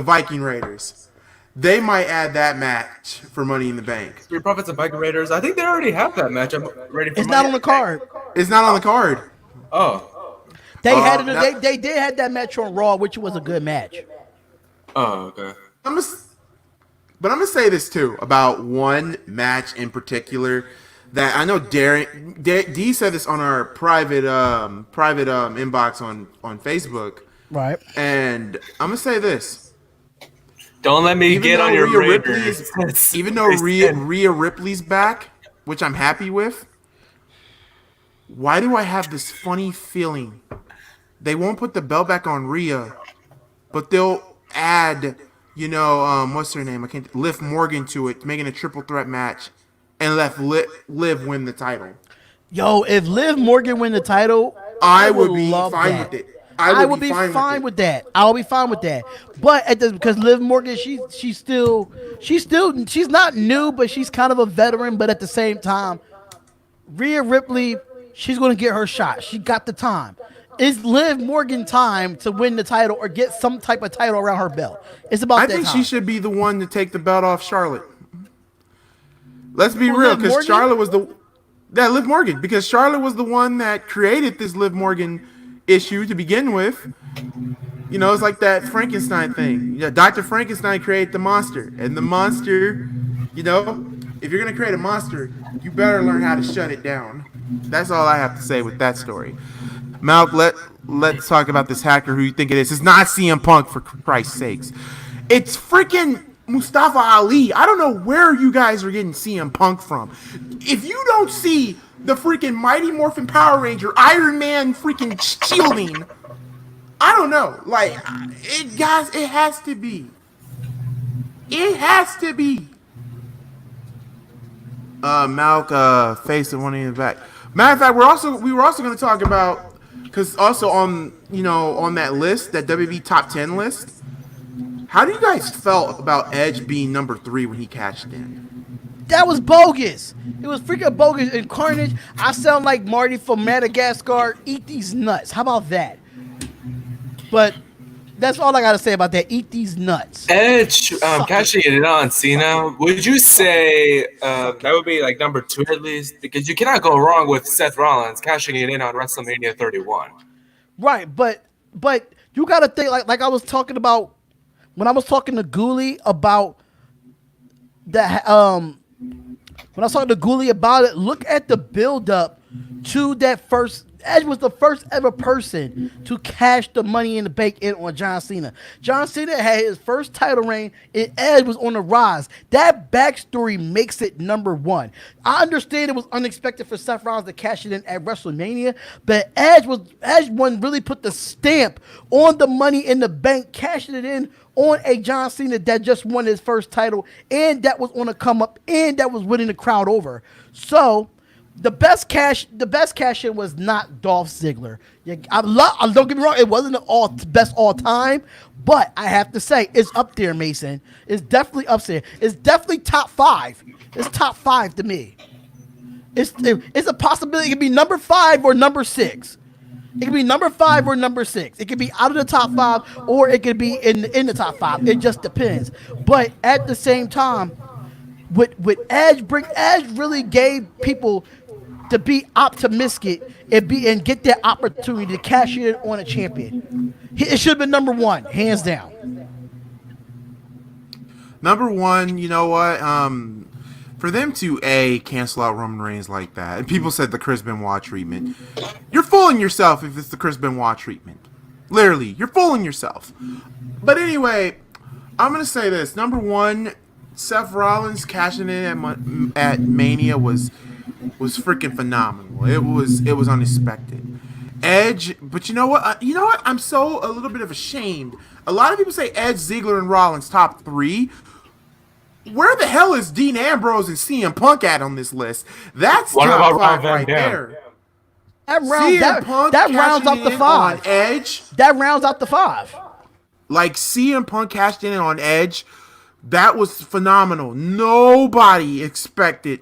Viking Raiders. They might add that match for Money in the Bank. Street Profits and Viking Raiders. I think they already have that match. I'm ready for It's not on the card. It's not on the card. Oh. They had it. They did have that match on Raw, which was a good match. Oh, okay. But I'm going to say this, too, about one match in particular that I know D said this on our private inbox on Facebook. Right. And I'm going to say this. Don't let me get on your Raiders. Even though Rhea Ripley's back, which I'm happy with, why do I have this funny feeling they won't put the belt back on Rhea, but they'll add, what's her name? I can't. Liv Morgan to it, making a triple threat match, and let Liv win the title. Yo, if Liv Morgan win the title, I would be love fine that. with it. I would be fine with that. I'll be fine with that. But because Liv Morgan, she's not new, but she's kind of a veteran. But at the same time, Rhea Ripley, she's going to get her shot. She got the time. Is Liv Morgan time to win the title or get some type of title around her belt? It's about that time. I think she should be the one to take the belt off Charlotte. Let's be real, Liv because Morgan? Charlotte was Liv Morgan, because Charlotte was the one that created this Liv Morgan issue to begin with. It's like that Frankenstein thing. Dr. Frankenstein created the monster, and the monster, if you're gonna create a monster, you better learn how to shut it down. That's all I have to say with that story. Malc, let's talk about this hacker who you think it is. It's not CM Punk, for Christ's sakes. It's freaking Mustafa Ali. I don't know where you guys are getting CM Punk from. If you don't see the freaking Mighty Morphin Power Ranger Iron Man freaking shielding, I don't know. Like, it has to be. It has to be. Malc faced one in the back. Matter of fact, we were also going to talk about, because also on that list, that WWE Top 10 list, how do you guys felt about Edge being number 3 when he cashed in? That was bogus. It was freaking bogus. And Carnage, I sound like Marty from Madagascar. Eat these nuts. How about that? But that's all I got to say about that. Eat these nuts. Edge cashing it in on Cena. Would you say that would be like number 2 at least? Because you cannot go wrong with Seth Rollins cashing it in on WrestleMania 31. Right, but you got to think like I was talking about when I was talking to Goolie about that. When I was talking to Goolie about it, look at the build up to that first. Edge was the first ever person to cash the Money in the Bank in on John Cena. John Cena had his first title reign, and Edge was on the rise. That backstory makes it number 1. I understand it was unexpected for Seth Rollins to cash it in at WrestleMania, but Edge one really put the stamp on the Money in the Bank, cashing it in on a John Cena that just won his first title, and that was on a come up, and that was winning the crowd over. So the best cash in was not Dolph Ziggler. Don't get me wrong, it wasn't the best all time, but I have to say it's up there, Mason. It's definitely up there. It's definitely top 5. It's top 5 to me. It's a possibility. It could be number 5 or number 6. It could be number 5 or number 6. It could be out of the top 5 or it could be in the top 5. It just depends. But at the same time, with Edge really gave people to be optimistic and get that opportunity to cash in on a champion. It should have been number 1, hands down. Number 1, you know what? For them to cancel out Roman Reigns like that, and people said the Chris Benoit treatment, you're fooling yourself if it's the Chris Benoit treatment. Literally, you're fooling yourself. But anyway, I'm gonna say this: number 1, Seth Rollins cashing in at Mania was freaking phenomenal. It was unexpected. Edge, but you know what? I'm so a little bit of ashamed. A lot of people say Edge, Ziggler, and Rollins top 3. Where the hell is Dean Ambrose and CM Punk at on this list? That's what top about 5 right there. That rounds out the 5. Edge. That rounds out the 5. Like CM Punk cashed in on Edge. That was phenomenal. Nobody expected,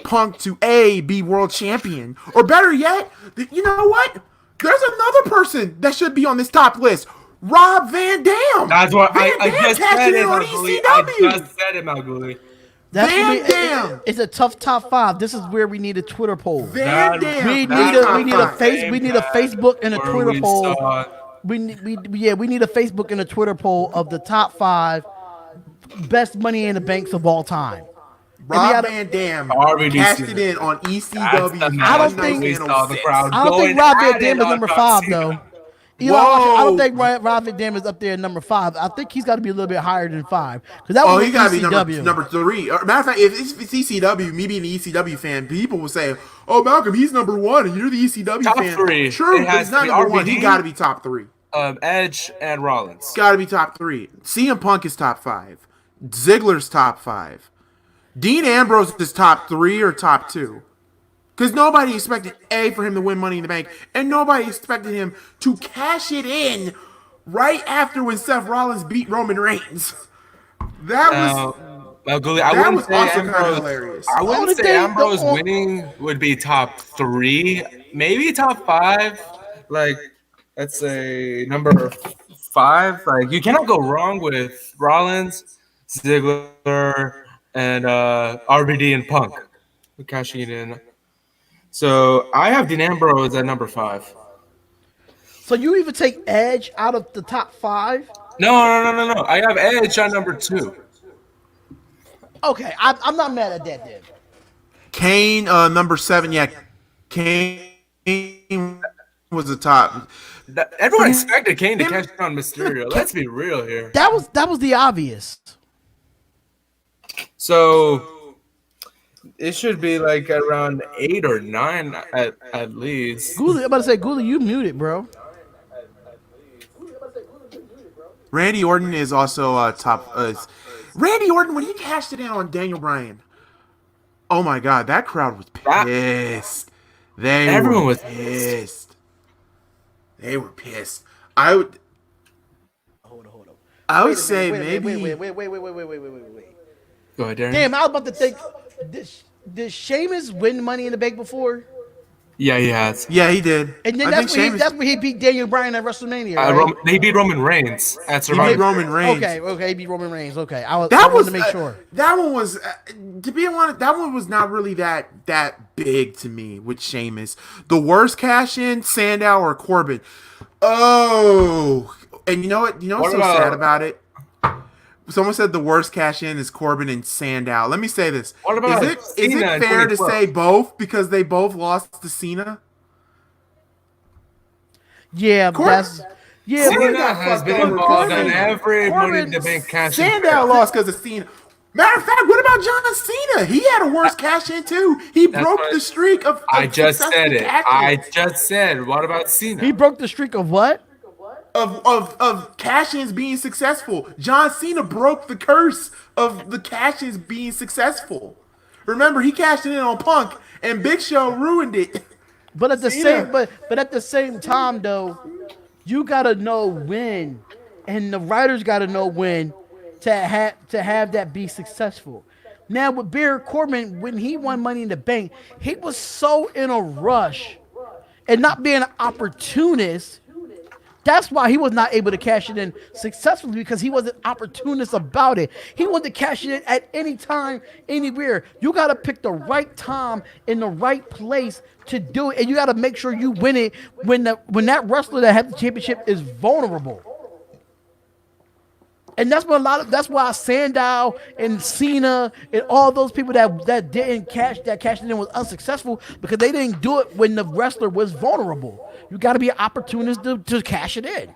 Punk to be world champion. Or better yet, you know what? There's another person that should be on this top list. Rob Van Dam. That's what I just said it, MalcGoolie. I just said it, MalcGoolie. Van Dam. It's a tough top 5. This is where we need a Twitter poll. Van Dam. We need a Facebook and a Twitter poll. We need a Facebook and a Twitter poll of the top 5 best Money in the Banks of all time. Rob Van Dam cashed it in on ECW. I don't think Rob Van Dam is number 5 though. I don't think Rob Van Dam is up there at number 5. I think he's got to be a little bit higher than 5. He got to be number 3. Matter of fact, if it's ECW, me being an ECW fan, people will say, "Oh, Malcolm, he's number 1, and you're the ECW top fan." 3. Sure, but he's not number 1. He got to be top 3. Edge and Rollins. Got to be top 3. CM Punk is top 5. Ziggler's top 5. Dean Ambrose is top 3 or top 2. Because nobody expected for him to win Money in the Bank, and nobody expected him to cash it in right after when Seth Rollins beat Roman Reigns. That was MalcGoolie, I wouldn't say also kind of Ambrose. hilarious. I wouldn't say Ambrose winning would be top 3, maybe top 5. Like, let's say number 5. Like, you cannot go wrong with Rollins, Ziggler, and RVD and Punk cashing it in. So I have Dean Ambrose at number 5. So you even take Edge out of the top 5? No. I have Edge at number 2. Okay, I'm not mad at that then. Kane, number 7. Yeah, Kane was the top. Everyone expected Kane to cash in on Mysterio. Let's be real here. That was the obvious. So it should be like around 8 or 9 at least. Goolie, I'm about to say, Goolie, you muted, bro. Randy Orton is also top. Randy Orton, when he cashed it in on Daniel Bryan, oh my God, that crowd was pissed. Everyone was pissed. They were pissed. I would. Hold on. I would say maybe. Wait. Go ahead, Darren. Damn, I was about to think. Did Sheamus win Money in the Bank before? Yeah, he has. Yeah, he did. And then that's when he beat Daniel Bryan at WrestleMania. Right? He beat Roman Reigns at Survivor. He beat Roman Reigns. Okay, he beat Roman Reigns. Okay, I wanted to make sure. That one was, to be honest, that one was not really that big to me with Sheamus. The worst cash in, Sandow or Corbin. Oh, and you know what? You know what's so sad about it? Someone said the worst cash in is Corbin and Sandow. Let me say this. What about is it fair to say both because they both lost to Cena? Yeah, Cena has been involved in every Money in the Bank cash in. Sandow lost because of Cena. Matter of fact, what about John Cena? He had a worse cash in too. He broke the streak of I just said it. cash-ins. I just said. What about Cena? He broke the streak of what? Of cash-ins being successful. John Cena broke the curse of the cash-ins being successful. Remember, he cashed it in on Punk, and Big Show ruined it. But at the same time, though, you gotta know when, and the writers gotta know when to have that be successful. Now with Baron Corbin, when he won Money in the Bank, he was so in a rush and not being an opportunist. That's why he was not able to cash it in successfully, because he wasn't opportunist about it. He wanted to cash it in at any time, anywhere. You got to pick the right time in the right place to do it, and you got to make sure you win it when that wrestler that has the championship is vulnerable. And that's why Sandow and Cena and all those people that didn't cash it in was unsuccessful, because they didn't do it when the wrestler was vulnerable. You got to be an opportunist to cash it in.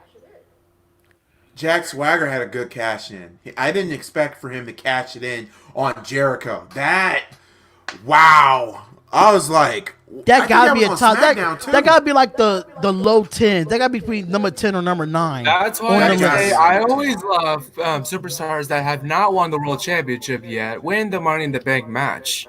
Jack Swagger had a good cash in. I didn't expect for him to cash it in on Jericho. Wow. I was like, that gotta be a top. That gotta be like the low 10s. That gotta be between number 10 or number 9. That's why I always love superstars that have not won the world championship yet win the Money in the Bank match.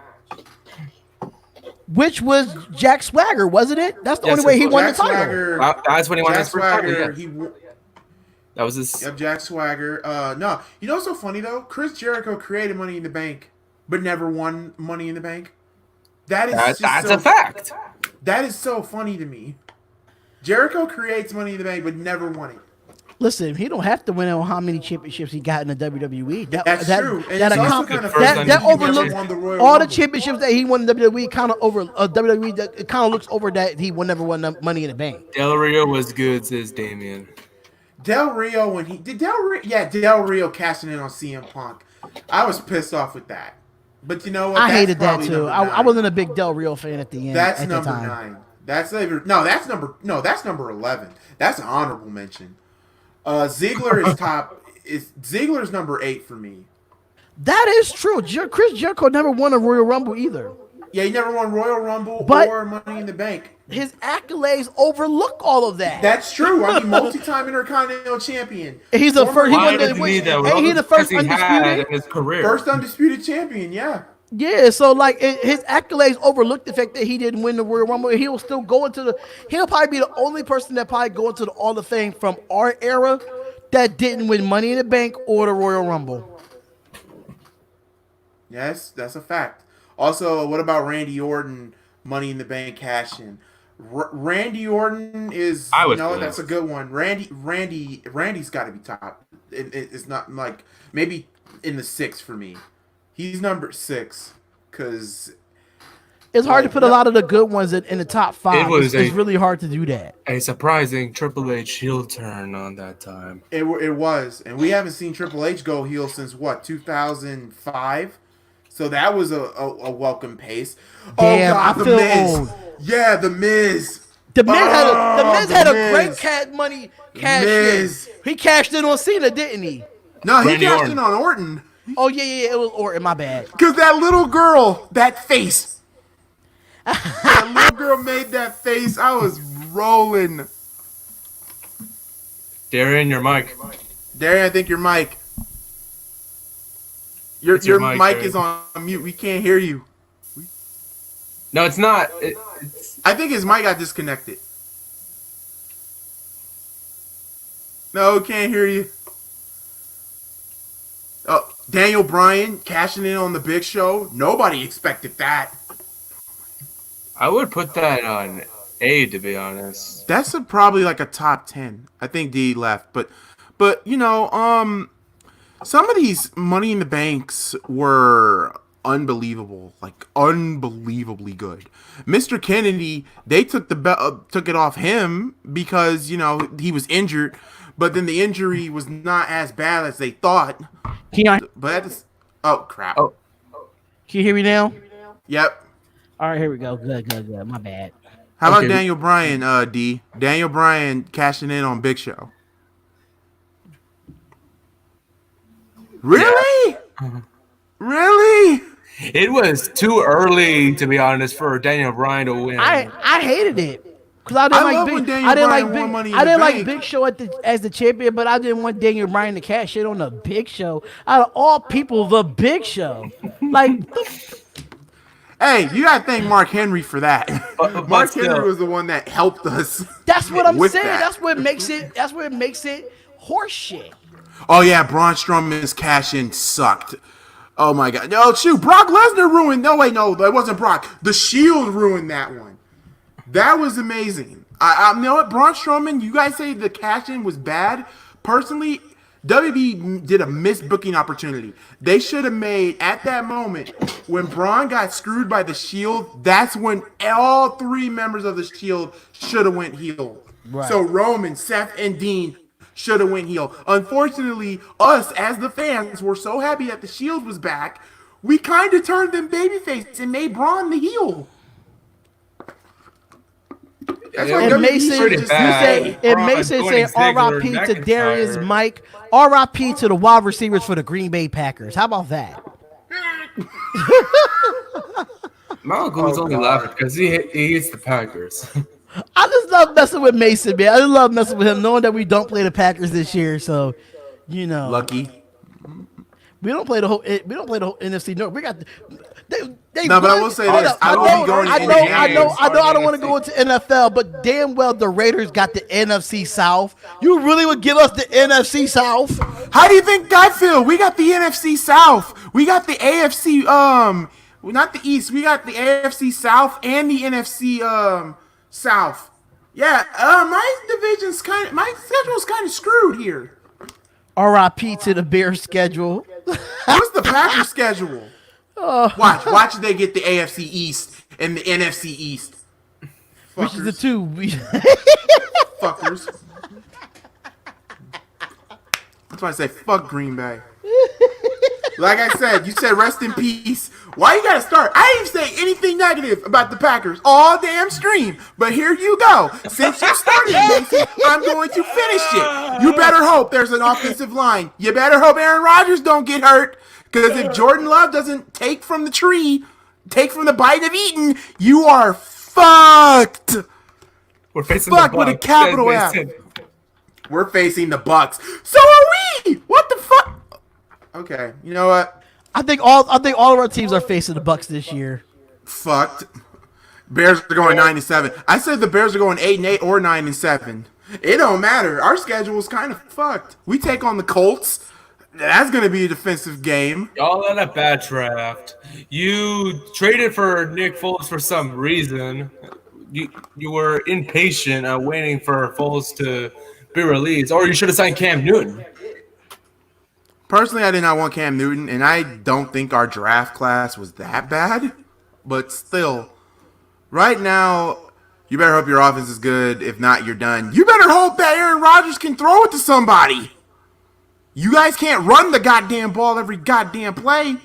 Which was Jack Swagger, wasn't it? That's the only way he won the title. That's when he won his first title. That was his. Yep, Jack Swagger. No, you know what's so funny though? Chris Jericho created Money in the Bank, but never won Money in the Bank. That's a fact. That is so funny to me. Jericho creates Money in the Bank, but never won it. Listen, he don't have to win on how many championships he got in the WWE. That's true. That overlooks all the championships that he won in WWE. Kind of over WWE. It kind of looks over that he never won the Money in the Bank. Del Rio was good, says Damien. Del Rio Del Rio cashing in on CM Punk. I was pissed off with that. But you know what? I hated that too. I wasn't a big Del Rio fan at the end. That's number 9. That's number 11. That's an honorable mention. Ziggler is top. Ziggler's number 8 for me. That is true. Chris Jericho never won a Royal Rumble either. Yeah, he never won Royal Rumble But- or Money in the Bank. His accolades overlook all of that. That's true. I mean, multi-time Intercontinental Champion. He's the first. He Why won does the. he need that? Ain't he the first Because he had undisputed? in his career. First undisputed champion, yeah. Yeah, so like his accolades overlook the fact that he didn't win the Royal Rumble. He'll still go into the. He'll probably be the only person that probably go into the Hall of Fame from our era that didn't win Money in the Bank or the Royal Rumble. Yes, that's a fact. Also, what about Randy Orton, Money in the Bank cash-in? Randy Orton is, that's a good one. Randy's got to be top. It's not like maybe in the 6 for me. He's number 6 because It's hard to put a lot of the good ones in the top 5. was It's really hard to do that. A surprising Triple H heel turn on that time. it was, and we haven't seen Triple H go heel since what 2005. So that was a welcome pace. Damn, I the feel Miz. old. Yeah, the Miz. The Miz had a great Miz. cash Miz. in. He cashed in on Cena, didn't he? No, he Randy cashed Orton. in on Orton. Oh yeah, it was Orton. My bad. Because that little girl, that face. That little girl made that face. I was rolling. Darian, your mic. Darian, I think your mic. Your your mic, mic, is on mute. We can't hear you. No, it's not. I think his mic got disconnected. No, can't hear you. Oh, Daniel Bryan cashing in on the Big Show. Nobody expected that. I would put that on A, to be honest. That's probably like a top 10. I think D left, but some of these Money in the Banks were unbelievable, like unbelievably good. Mr. Kennedy, they took it off him because he was injured, but then the injury was not as bad as they thought. Oh crap! Can you hear me now? Yep. All right, here we go. Good. My bad. How about Okay. Daniel Bryan? D. Daniel Bryan cashing in on Big Show. Really? Really? It was too early, to be honest, for Daniel Bryan to win. I hated it because I I didn't love like when Big. Daniel I didn't Bryan like won Big. Money in I the didn't like Bank. Big Show as the champion, but I didn't want Daniel Bryan to cash in on the Big Show. Out of all people, the Big Show. Like, Hey, you gotta thank Mark Henry for that. But Mark still- Henry was the one that helped us. that's what I'm with saying. that. That's what makes it. That's what makes it horseshit. Oh yeah, Braun Strowman's cash in sucked. Oh my god. No, shoot, Brock Lesnar ruined. No, wait, no, that wasn't Brock. The Shield ruined that one. That was amazing. You know what, Braun Strowman? You guys say the cash in was bad. Personally, WB did a missed booking opportunity. They should have made at that moment when Braun got screwed by the Shield. That's when all 3 members of the Shield should have went heel. Right. So Roman, Seth, and Dean should have went heel. Unfortunately, us as the fans were so happy that the Shield was back, we kind of turned them babyface and made Braun the heel. That's why And WWE Mason, should you just say, say, and Mason Joining said Ziggler, R.I.P. to Darius, McIntyre. Mike, R.I.P. to the wide receivers for the Green Bay Packers. How about that? MalcGoolie's only laughing because he hates the Packers. I just love messing with Mason, man. I just love messing with him, knowing that we don't play the Packers this year. So, lucky. we don't play the whole NFC North. We got they No, but I won. will say Hold this. up. I will be going I into know. games I don't on want to NFC. go into NFL, but damn well the Raiders got the NFC South. You really would give us the NFC South? How do you think I feel? We got the NFC South. We got the AFC, not the East. We got the AFC South and the NFC, South. Yeah, my schedule's kind of screwed here. R.I.P. to the Bears schedule. What's the Packers schedule? Watch they get the AFC East and the NFC East. Which is the two. Fuckers. That's why I say fuck Green Bay. Like I said, you said rest in peace. Why you gotta start? I didn't say anything negative about the Packers all damn stream. But here you go. Since you started, Mason, I'm going to finish it. You better hope there's an offensive line. You better hope Aaron Rodgers don't get hurt. Because if Jordan Love doesn't take from the tree, take from the bite of eaten, you are fucked. We're facing Fuck the with a Bucks. capital F. We're facing the Bucks. So are we. What the fuck? Okay, you know what? I think all of our teams are facing the Bucks this year. Fucked. Bears are going 9-7. I said the Bears are going 8-8 or 9-7. It don't matter. Our schedule is kind of fucked. We take on the Colts. That's gonna be a defensive game. Y'all had a bad draft. You traded for Nick Foles for some reason. You were impatient waiting for Foles to be released, or you should have signed Cam Newton. Personally, I did not want Cam Newton, and I don't think our draft class was that bad. But still, right now, you better hope your offense is good. If not, you're done. You better hope that Aaron Rodgers can throw it to somebody. You guys can't run the goddamn ball every goddamn play.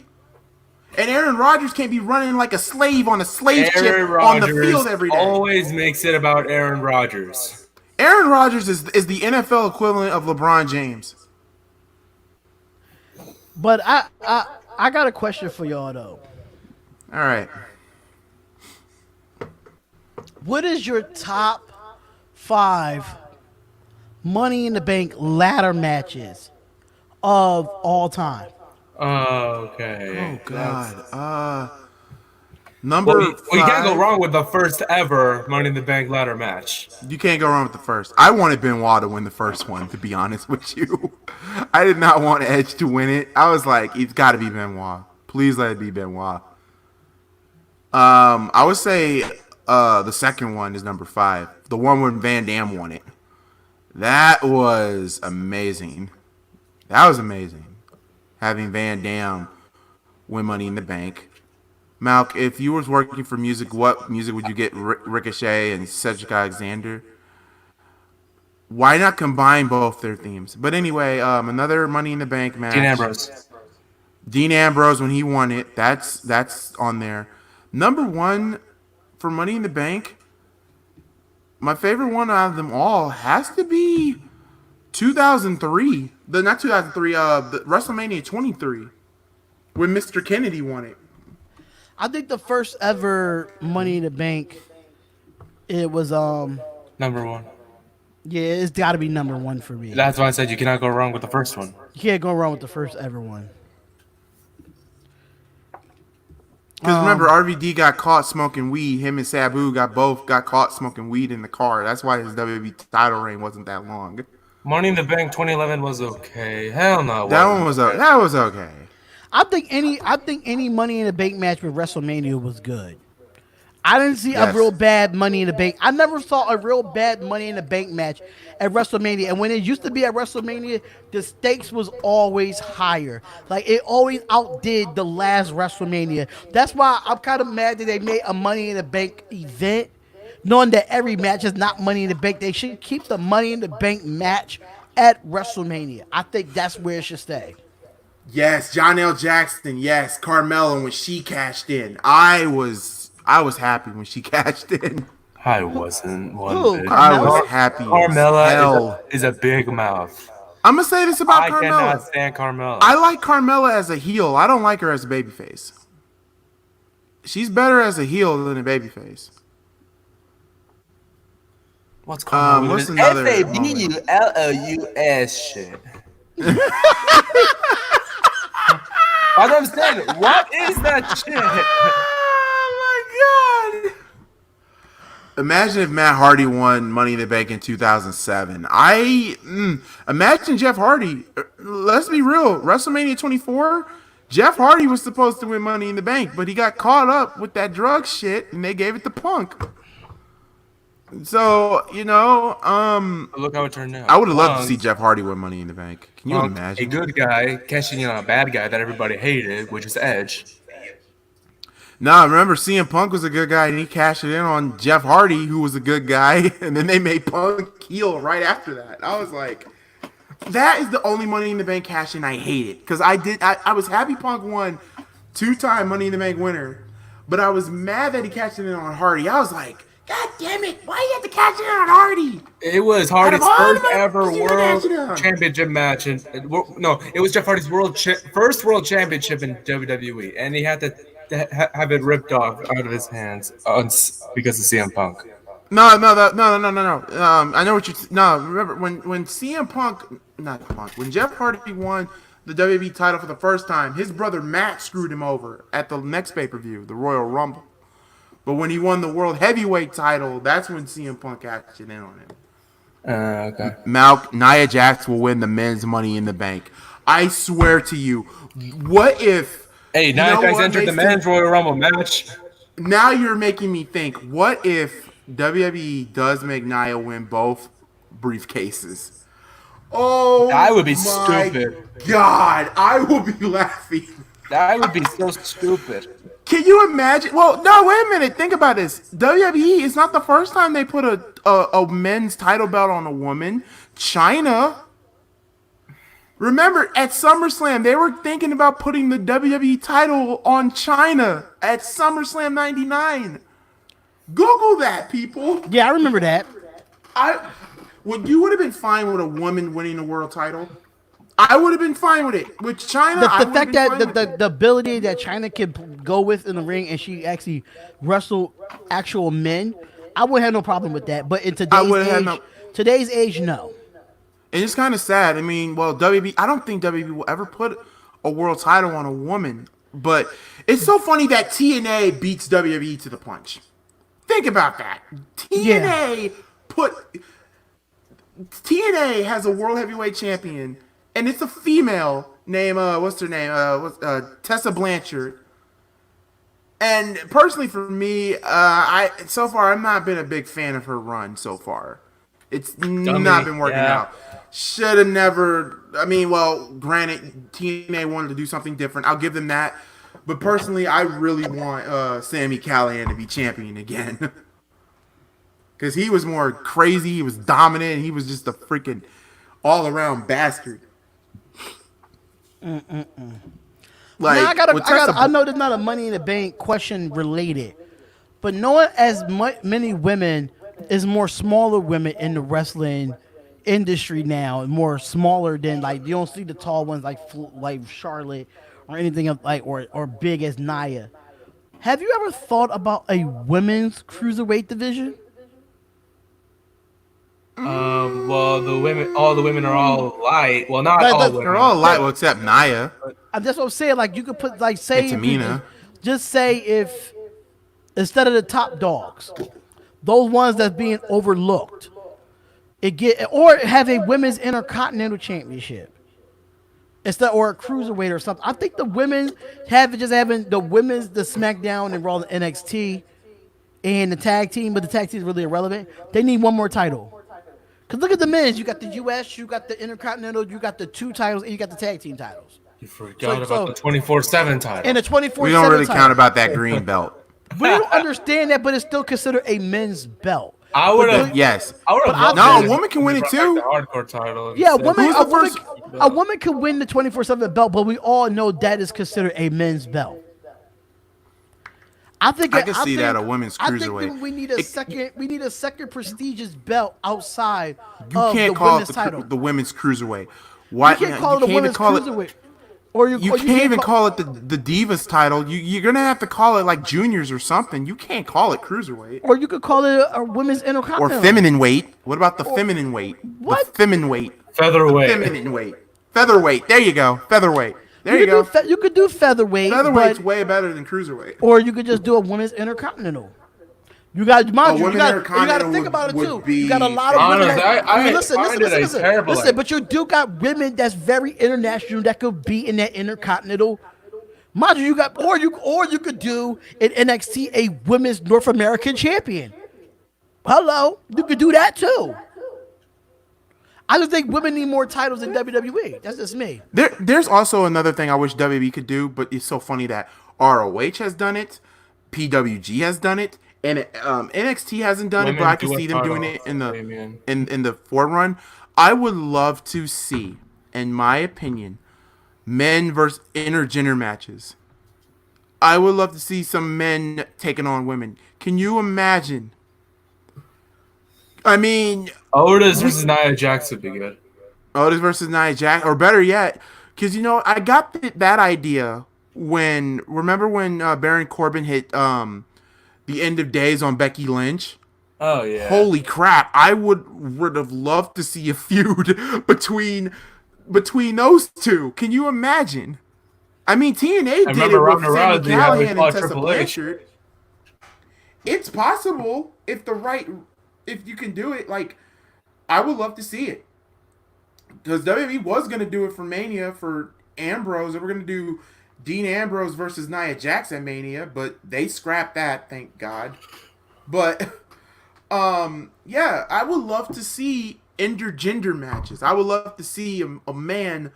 And Aaron Rodgers can't be running like a slave on a slave ship on the field every day. Always makes it about Aaron Rodgers. Aaron Rodgers is the NFL equivalent of LeBron James. But I got a question for y'all though. All right. What is your top 5 Money in the Bank ladder matches of all time? Okay. Oh God. Number Well, you can't go 5. wrong with the first ever Money in the Bank ladder match. You can't go wrong with the first. I wanted Benoit to win the first one, to be honest with you. I did not want Edge to win it. I was like, it's got to be Benoit. Please let it be Benoit. I would say the second one is number 5. The one when Van Dam won it. That was amazing. Having Van Dam win Money in the Bank. Malc, if you was working for music, what music would you get Ricochet and Cedric Alexander? Why not combine both their themes? But anyway, another Money in the Bank match. Dean Ambrose when he won it. That's on there. Number 1 for Money in the Bank. My favorite one out of them all has to be 2003. The WrestleMania 23 when Mr. Kennedy won it. I think the first ever Money in the Bank, it was Number 1. yeah, it's got to be number 1 for me. That's why I said you cannot go wrong with the first one. You can't go wrong with the first ever one. Because remember, RVD got caught smoking weed. Him and Sabu got caught smoking weed in the car. That's why his WWE title reign wasn't that long. Money in the Bank 2011 was okay. Hell no. That was okay. I think any Money in the Bank match with WrestleMania was good. I didn't see a real bad Money in the Bank. I never saw a real bad Money in the Bank match at WrestleMania. And when it used to be at WrestleMania, the stakes was always higher. Like, it always outdid the last WrestleMania. That's why I'm kind of mad that they made a Money in the Bank event, knowing that every match is not Money in the Bank. They should keep the Money in the Bank match at WrestleMania. I think that's where it should stay. Yes, John L. Jackson. Yes, Carmella when she cashed in. I was happy when she cashed in. I wasn't one bit. I was happy. Carmella is a big mouth. I'm gonna say this about I Carmella. cannot stand Carmella. I like Carmella as a heel. I don't like her as a babyface. She's better as a heel than a babyface. What's Carmella? What's another FABULOUS shit. I don't understand. What is that shit? Oh my god! Imagine if Matt Hardy won Money in the Bank in 2007. Imagine Jeff Hardy. Let's be real. WrestleMania 24, Jeff Hardy was supposed to win Money in the Bank, but he got caught up with that drug shit, and they gave it to Punk. So, Look how it turned out. I would have loved to see Jeff Hardy win Money in the Bank. Can you imagine? A good guy cashing in on a bad guy that everybody hated, which is Edge. Nah, remember CM Punk was a good guy, and he cashed it in on Jeff Hardy, who was a good guy, and then they made Punk heel right after that. I was like, that is the only Money in the Bank cash in I hated. Because I was happy Punk won 2-time Money in the Bank winner, but I was mad that he cashed it in on Hardy. I was like, God damn it! Why you have to cash it in on Hardy? It was Hardy's first ever world championship match, and no, it was Jeff Hardy's first world championship in WWE, and he had to have it ripped off out of his hands because of CM Punk. No. I know what you. No, remember when CM Punk, not Punk, when Jeff Hardy won the WWE title for the first time, his brother Matt screwed him over at the next pay-per-view, the Royal Rumble. But when he won the World Heavyweight title, that's when CM Punk cashed in on him. Okay. Nia Jax will win the men's Money in the Bank. I swear to you. What if? Hey, Nia Jax entered the men's Royal Rumble match. Now you're making me think. What if WWE does make Nia win both briefcases? Oh, that would be my stupid. God, I will be laughing. That would be so stupid. Can you imagine? Well, no, wait a minute. Think about this. WWE is not the first time they put a men's title belt on a woman. China. Remember, at SummerSlam, they were thinking about putting the WWE title on China at SummerSlam 99. Google that, people. Yeah, I remember that. You would have been fine with a woman winning the world title. I would have been fine with it. With China, The fact that the ability that China can go with in the ring and she actually wrestled actual men, I would have no problem with that. But in today's age, no. And it's kind of sad. I mean, well, WB, I don't think WB will ever put a world title on a woman. But it's so funny that TNA beats WWE to the punch. Think about that. TNA has a world heavyweight champion, and it's a female named what's her name? Tessa Blanchard. And personally, for me, so far I've not been a big fan of her run so far. It's not been working out. Should have never. I mean, well, granted, TNA wanted to do something different. I'll give them that. But personally, I really want Sami Callihan to be champion again. Because he was more crazy, he was dominant, and he was just a freaking all-around bastard. Like, I know there's not a Money in the Bank question related, but knowing as many women is more smaller women in the wrestling industry now, more smaller than, like, you don't see the tall ones like Charlotte or anything of like or big as Nia. Have you ever thought about a women's cruiserweight division? Well, all the women are all light. Well, not all women. They're all light, well, except Nia. That's what I'm saying. Like, you could put, like, say, Tamina. Just say if instead of the top dogs, those ones that's being overlooked, or have a women's intercontinental championship. Or a cruiserweight or something. I think the women having the women's, the SmackDown and Raw, and NXT, and the tag team, but the tag team is really irrelevant. They need one more title. Because look at the men's. You got the US, you got the Intercontinental, you got the 2 titles, and you got the tag team titles. You forgot about the 24/7 title. And the 24/7 We don't really title. count about that green belt. We don't understand that, but it's still considered a men's belt. I would have. Yes. No, a woman can win it too. The hardcore title. Yeah, a woman can win the 24/7 belt, but we all know that is considered a men's belt. I can see that a women's cruiserweight. I think we need a second. We need a second prestigious belt outside You of can't the call women's it title. the women's cruiserweight. Why? You can't call it a women's cruiserweight. You can't even call it the Divas title. You're gonna have to call it like juniors or something. You can't call it cruiserweight. Or you could call it a women's intercontinental. Or feminine weight. What about the feminine weight? What? The feminine weight. Featherweight. Feminine weight. Featherweight. There you go. Featherweight. There you go. You could do featherweight. Featherweight's way better than cruiserweight. Or you could just do a women's intercontinental. You got to think about it too. You got a lot of women. Listen, but you do got women that's very international that could be in that intercontinental. Mind you, you could do in NXT a women's North American champion. Hello, you could do that too. I just think women need more titles in WWE. That's just me. There's also another thing I wish WWE could do, but it's so funny that ROH has done it, PWG has done it, and NXT hasn't done it, but I can see them doing it in the forerun. I would love to see, in my opinion, men versus intergender matches. I would love to see some men taking on women. Can you imagine? I mean, Otis versus Nia Jax would be good. Otis versus Nia Jax, or better yet, because I got that idea remember when Baron Corbin hit the end of days on Becky Lynch? Oh yeah. Holy crap! I would have loved to see a feud between those two. Can you imagine? I mean, TNA did it with Sami Callihan and Tessa Blanchard. It's possible if you can do it. Like, I would love to see it because WWE was going to do it for Mania for Ambrose. They were going to do Dean Ambrose versus Nia Jax at Mania, but they scrapped that, thank God. But yeah, I would love to see intergender matches. I would love to see a man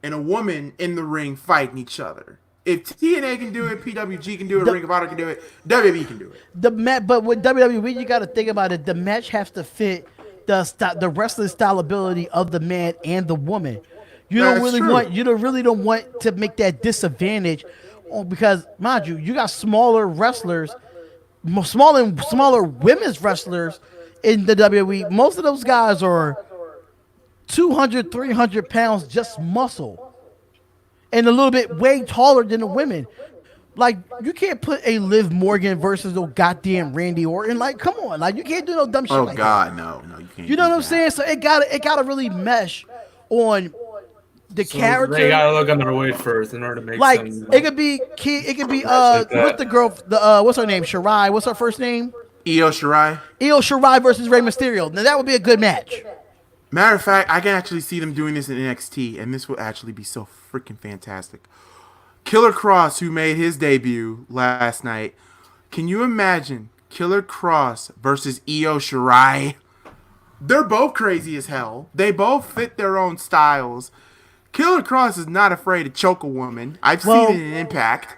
and a woman in the ring fighting each other. If TNA can do it, PWG can do it, Ring of Honor can do it, WWE can do it. But with WWE, you got to think about it. The match has to fit the wrestling style ability of the man and the woman. You don't really want to make that disadvantage, because mind you, you got smaller wrestlers, smaller women's wrestlers in the WWE. Most of those guys are 200, 300 pounds, just muscle. And a little bit way taller than the women. Like, you can't put a Liv Morgan versus no goddamn Randy Orton. Like, come on. Like, you can't do no dumb shit like that. No, you can't. You know what I'm saying? So it gotta really mesh on the character. They gotta look on their weight first in order to make like sense. it could be what's the girl, what's her name? Shirai. What's her first name? Io Shirai versus Rey Mysterio. Now that would be a good match. Matter of fact, I can actually see them doing this in NXT, and this would actually be so freaking fantastic. Killer Kross, who made his debut last night. Can you imagine Killer Kross versus Io Shirai? They're both crazy as hell. They both fit their own styles. Killer Kross is not afraid to choke a woman. I've seen it in Impact.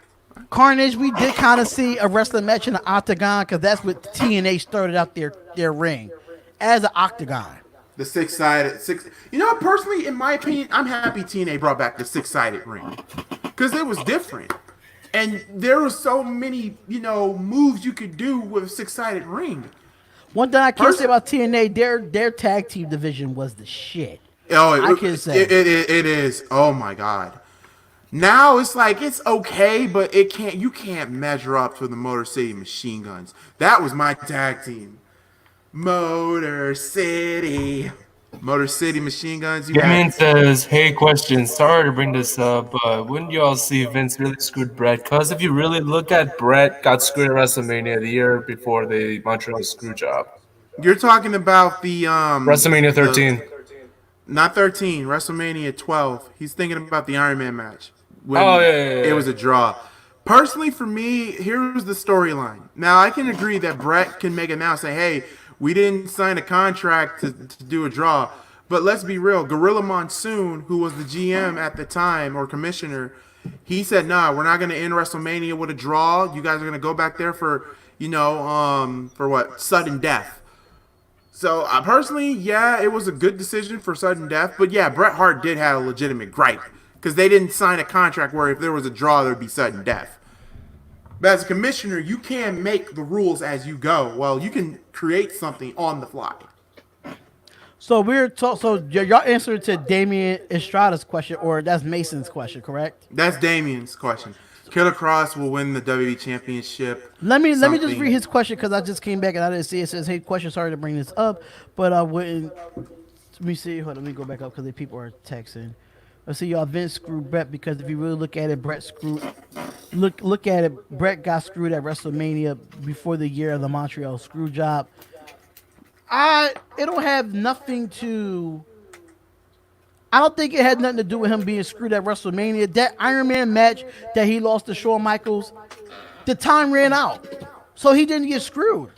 Carnage, we did kind of see a wrestling match in the Octagon, because that's what TNA started out their ring, as an Octagon. The six-sided. You know, personally, in my opinion, I'm happy TNA brought back the six-sided ring. Because it was different. And there were so many, moves you could do with a six-sided ring. One thing I can say about TNA, their tag team division was the shit. Oh, I can say. It is. Oh, my God. Now it's like, it's okay, but you can't measure up to the Motor City Machine Guns. That was my tag team. Motor City Machine Guns. Damien says, hey, question. Sorry to bring this up, but wouldn't you all see Vince really screwed Brett? Because if you really look at Brett got screwed at WrestleMania the year before the Montreal screw job. You're talking about the WrestleMania 13. Not 13, WrestleMania 12. He's thinking about the Iron Man match. It was a draw. Personally, for me, here's the storyline. Now, I can agree that Brett can make it now, say, hey, we didn't sign a contract to do a draw. But let's be real. Gorilla Monsoon, who was the GM at the time, or commissioner, he said, nah, we're not going to end WrestleMania with a draw. You guys are going to go back there for, sudden death. So, personally, yeah, it was a good decision for sudden death. But, yeah, Bret Hart did have a legitimate gripe, because they didn't sign a contract where if there was a draw, there would be sudden death. But as a commissioner, you can't make the rules as you go. Well, you can create something on the fly. So y'all answer to Damien Estrada's question, or that's Mason's question, correct? That's Damien's question. Killer Kross will win the WWE Championship. Let me just read his question, because I just came back and I didn't see it. It says, hey, question, sorry to bring this up, but I wouldn't. Let me see. Hold on, let me go back up because the people are texting. Let's see, y'all. Vince screwed Brett, because if you really look at it, Brett at it. Brett got screwed at WrestleMania before the year of the Montreal screw job. It don't have nothing to. I don't think it had nothing to do with him being screwed at WrestleMania. That Iron Man match that he lost to Shawn Michaels, the time ran out, so he didn't get screwed.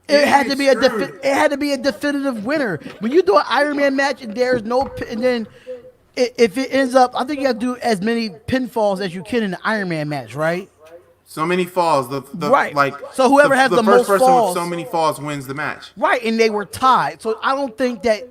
It had to be a definitive winner. When you do an Iron Man match and there's no, and then if it ends up, I think you have to do as many pinfalls as you can in the Iron Man match, right? So many falls. Right. So whoever has the most first person falls, with so many falls wins the match. Right, and they were tied. So I don't think that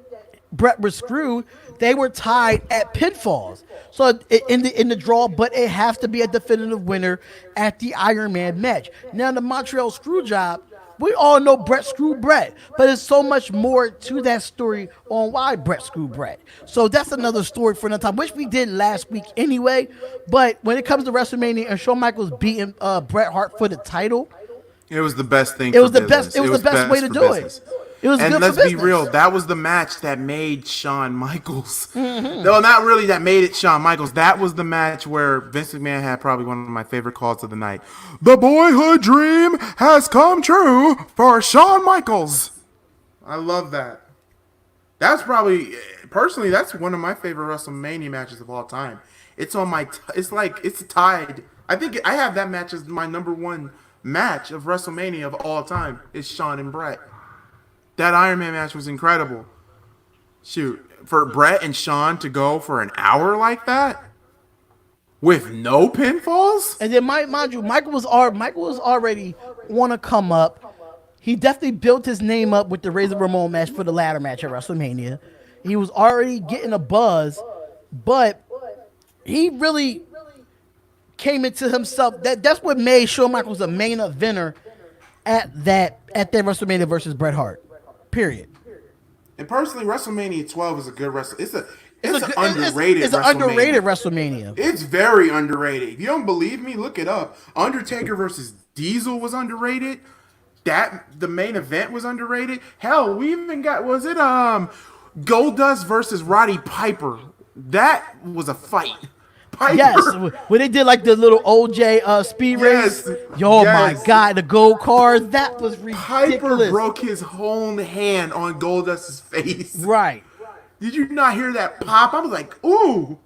Brett was screwed. They were tied at pinfalls. So in the draw, but it has to be a definitive winner at the Iron Man match. Now the Montreal screw job, We all know Brett screwed Brett, but there's so much more to that story on why Brett screwed Brett. So that's another story for another time, which we did last week anyway. But when it comes to WrestleMania and Shawn Michaels beating Bret Hart for the title, It was the best thing. it was for the best. business. It was the best way to for do business. it. It was And good let's for be business. real, that was the match that made Shawn Michaels. No, not really that made it Shawn Michaels. That was the match where Vince McMahon had probably one of my favorite calls of the night. The boyhood dream has come true for Shawn Michaels. I love that. That's probably, personally, that's one of my favorite WrestleMania matches of all time. It's on my, it's tied. I think I have that match as my number one match of WrestleMania of all time. It's Shawn and Brett. That Iron Man match was incredible. Shoot, for Brett and Shawn to go for an hour like that with no pinfalls? And then, mind you, Michael was already want to come up. He definitely built his name up with the Razor Ramon match for the ladder match at WrestleMania. He was already getting a buzz, but he really came into himself. That's what made Shawn Michaels a main eventer at that WrestleMania versus Bret Hart. Period. And personally, WrestleMania 12 is a good wrestle. It's an It's an underrated WrestleMania. It's very underrated. If you don't believe me, look it up. Undertaker versus Diesel was underrated. The main event was underrated. Hell, we even got Goldust versus Roddy Piper. That was a fight. Piper. Yes, when they did like the little OJ speed race. Yo, yes. my God, the gold cars. That was ridiculous. Piper broke his whole hand on Goldust's face. Right. Did you not hear that pop? I was like, ooh.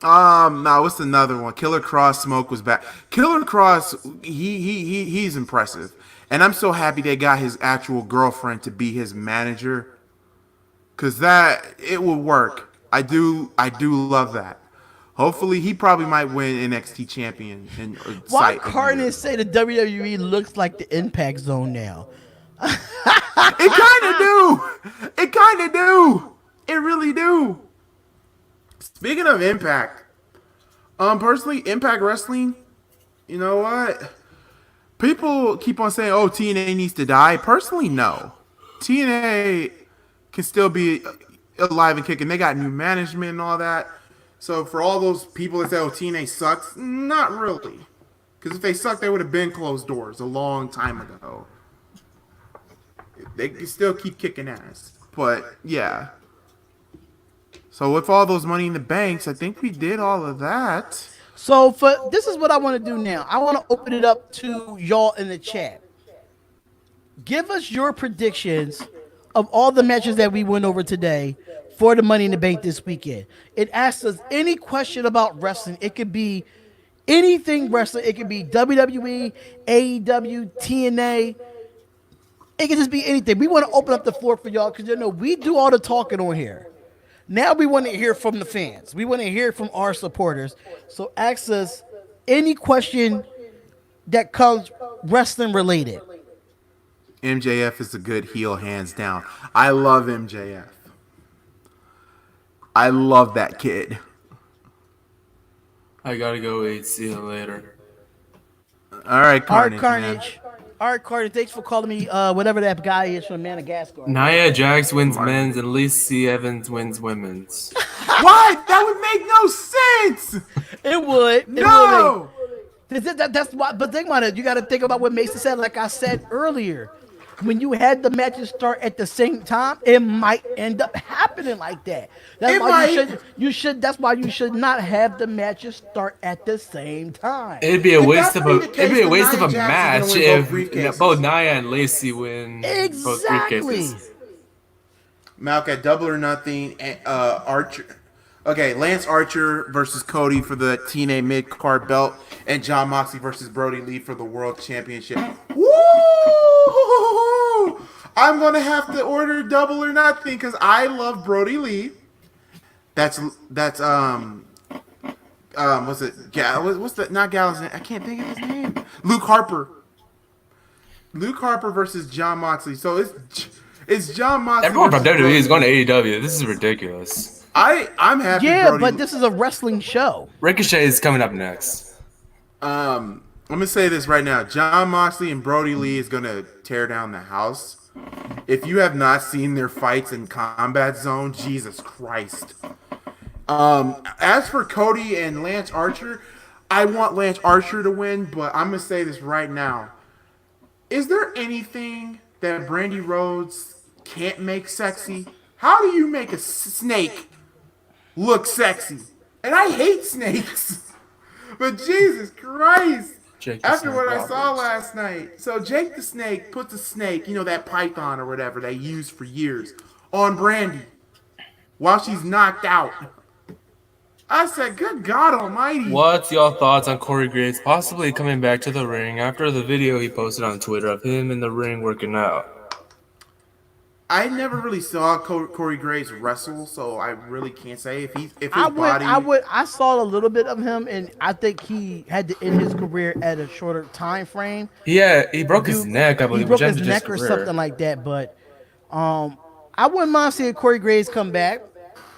No, what's another one? Killer Cross Smoke was back. Killer Cross, he's impressive. And I'm so happy they got his actual girlfriend to be his manager. Cause it will work. I do love that. Hopefully, he probably might win NXT champion. Why Carnage say the WWE looks like the Impact Zone now? It kind of do. It kind of do. It really do. Speaking of Impact, personally, Impact Wrestling, you know what? People keep on saying, "Oh, TNA needs to die." Personally, no. TNA can still be alive and kicking. They got new management and all that. So for all those people that say, "Oh, TNA sucks," not really. Because if they sucked, they would have been closed doors a long time ago. They can still keep kicking ass. But yeah. So with all those money in the banks, I think we did all of that. So this is what I want to do now. I want to open it up to y'all in the chat. Give us your predictions of all the matches that we went over today for the Money in the Bank this weekend. It asks us any question about wrestling. It could be anything wrestling. It could be WWE, AEW, TNA. It could just be anything. We want to open up the floor for y'all because we do all the talking on here. Now we want to hear from the fans. We want to hear from our supporters. So ask us any question that comes wrestling related. MJF is a good heel, hands down. I love MJF. I love that kid. I gotta go eat. See you later. All right, Carnage. All right, Carnage. Thanks for calling me whatever that guy is from Madagascar. Nia Jax wins men's and Lacey Evans wins women's. What? That would make no sense. It would. No. That's why. But think about it. You got to think about what Mason said. Like I said earlier, when you had the matches start at the same time, it might end up happening like that. That's why you should. That's why you should not have the matches start at the same time. It'd be a waste of a match if both Nia and Lacey win both briefcases. Malc at Double or Nothing. Archer. Okay, Lance Archer versus Cody for the TNA mid-card belt, and Jon Moxley versus Brody Lee for the World Championship. Woo! I'm gonna have to order Double or Nothing because I love Brody Lee. That's what's it? What's the not Gallows? I can't think of his name. Luke Harper. Luke Harper versus Jon Moxley. So it's Jon Moxley. Everyone from WWE is going to AEW. This is ridiculous. I'm happy. Yeah, Brody but this is a wrestling show. Ricochet is coming up next. I'm gonna say this right now. John Moxley and Brody Lee is gonna tear down the house. If you have not seen their fights in Combat Zone, Jesus Christ. As for Cody and Lance Archer, I want Lance Archer to win, but I'm gonna say this right now. Is there anything that Brandy Rhodes can't make sexy? How do you make a snake look sexy? And I hate snakes. But Jesus Christ. Jake the After Snake what I saw Roberts. last night. So Jake the Snake puts a snake, that python or whatever they used for years, on Brandy while she's knocked out. I said, good God almighty. What's your thoughts on Corey Graves possibly coming back to the ring after the video he posted on Twitter of him in the ring working out? I never really saw Corey Graves wrestle, so I really can't say if his I body. I saw a little bit of him, and I think he had to end his career at a shorter time frame. Yeah, he broke his neck, I believe. He broke which his ended neck or career. something like that. But I wouldn't mind seeing Corey Graves come back.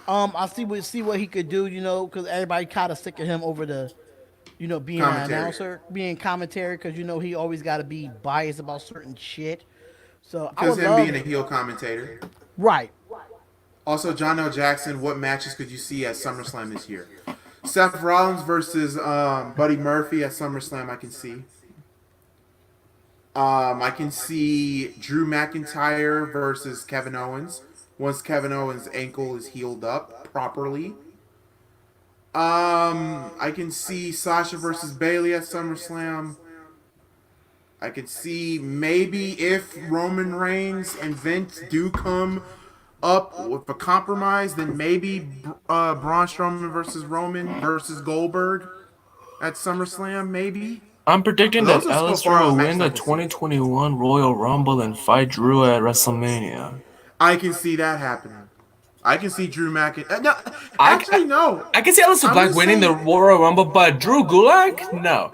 I'll see what he could do, because everybody kind of sick of him over the, being Commentary. an announcer, being commentary, because he always got to be biased about certain shit. So I Because would him love being a heel commentator. right. Also, John L. Jackson, what matches could you see at SummerSlam this year? Seth Rollins versus Buddy Murphy at SummerSlam, I can see. I can see Drew McIntyre versus Kevin Owens once Kevin Owens' ankle is healed up properly. I can see Sasha versus Bayley at SummerSlam. I could see maybe if Roman Reigns and Vince do come up with a compromise, then maybe Braun Strowman versus Roman versus Goldberg at SummerSlam, maybe. I'm predicting that Those are so Alistair far will out win the next level. 2021 Royal Rumble and fight Drew at WrestleMania. I can see that happening. I can see Drew McIntyre. No, actually, no. I can see Alistair I'm Black just winning the saying- Royal Rumble, but Drew Gulak? No.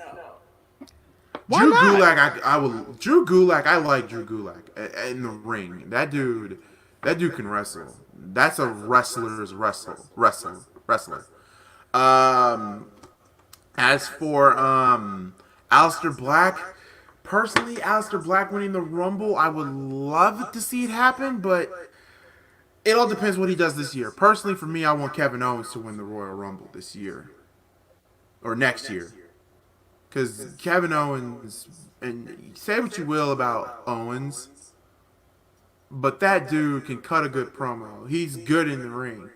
Why Drew not? Gulak, I will. Drew Gulak, I like Drew Gulak in the ring. That dude can wrestle. That's a wrestler's wrestler. As for Aleister Black, personally, Aleister Black winning the Rumble, I would love to see it happen, but it all depends what he does this year. Personally, for me, I want Kevin Owens to win the Royal Rumble this year or next year. Because Kevin Owens, and say what you will about Owens, but that dude can cut a good promo. He's good in the ring.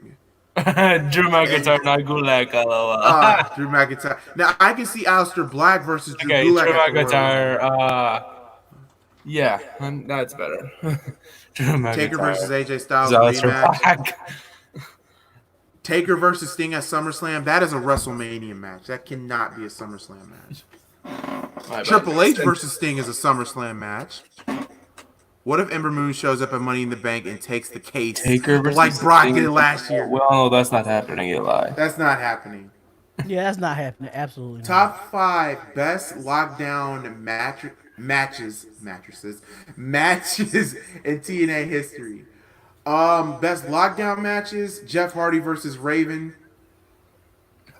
Drew McIntyre, not Gulak, lol. Drew McIntyre. Now, I can see Aleister Black versus Drew Okay, Gulak Drew at the Royal Rumble. McIntyre, yeah, that's better. Drew McIntyre. Taker versus AJ Styles Aleister rematch. Black. Taker versus Sting at SummerSlam. That is a WrestleMania match. That cannot be a SummerSlam match. My bad. Triple H versus Sting is a SummerSlam match. What if Ember Moon shows up at Money in the Bank and takes the case Taker versus like Brock Sting. did last year? We all know that's not happening, Eli. That's not happening. Yeah, that's not happening. Absolutely not. Top 5 best lockdown matches in TNA history. Best lockdown matches: Jeff Hardy versus Raven.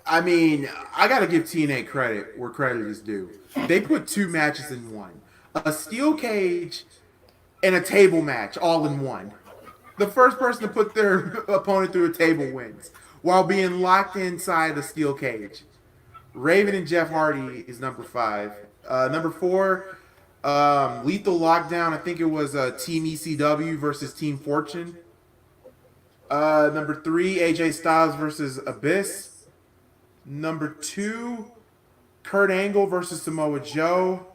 I mean, I gotta give TNA credit where credit is due. They put 2 matches in one: a steel cage and a table match, all in one. The first person to put their opponent through a table wins, while being locked inside a steel cage. Raven and Jeff Hardy is number 5. Number 4, Lethal Lockdown. I think it was Team ECW versus Team Fortune. Number 3, AJ Styles versus Abyss. Number 2, Kurt Angle versus Samoa Joe.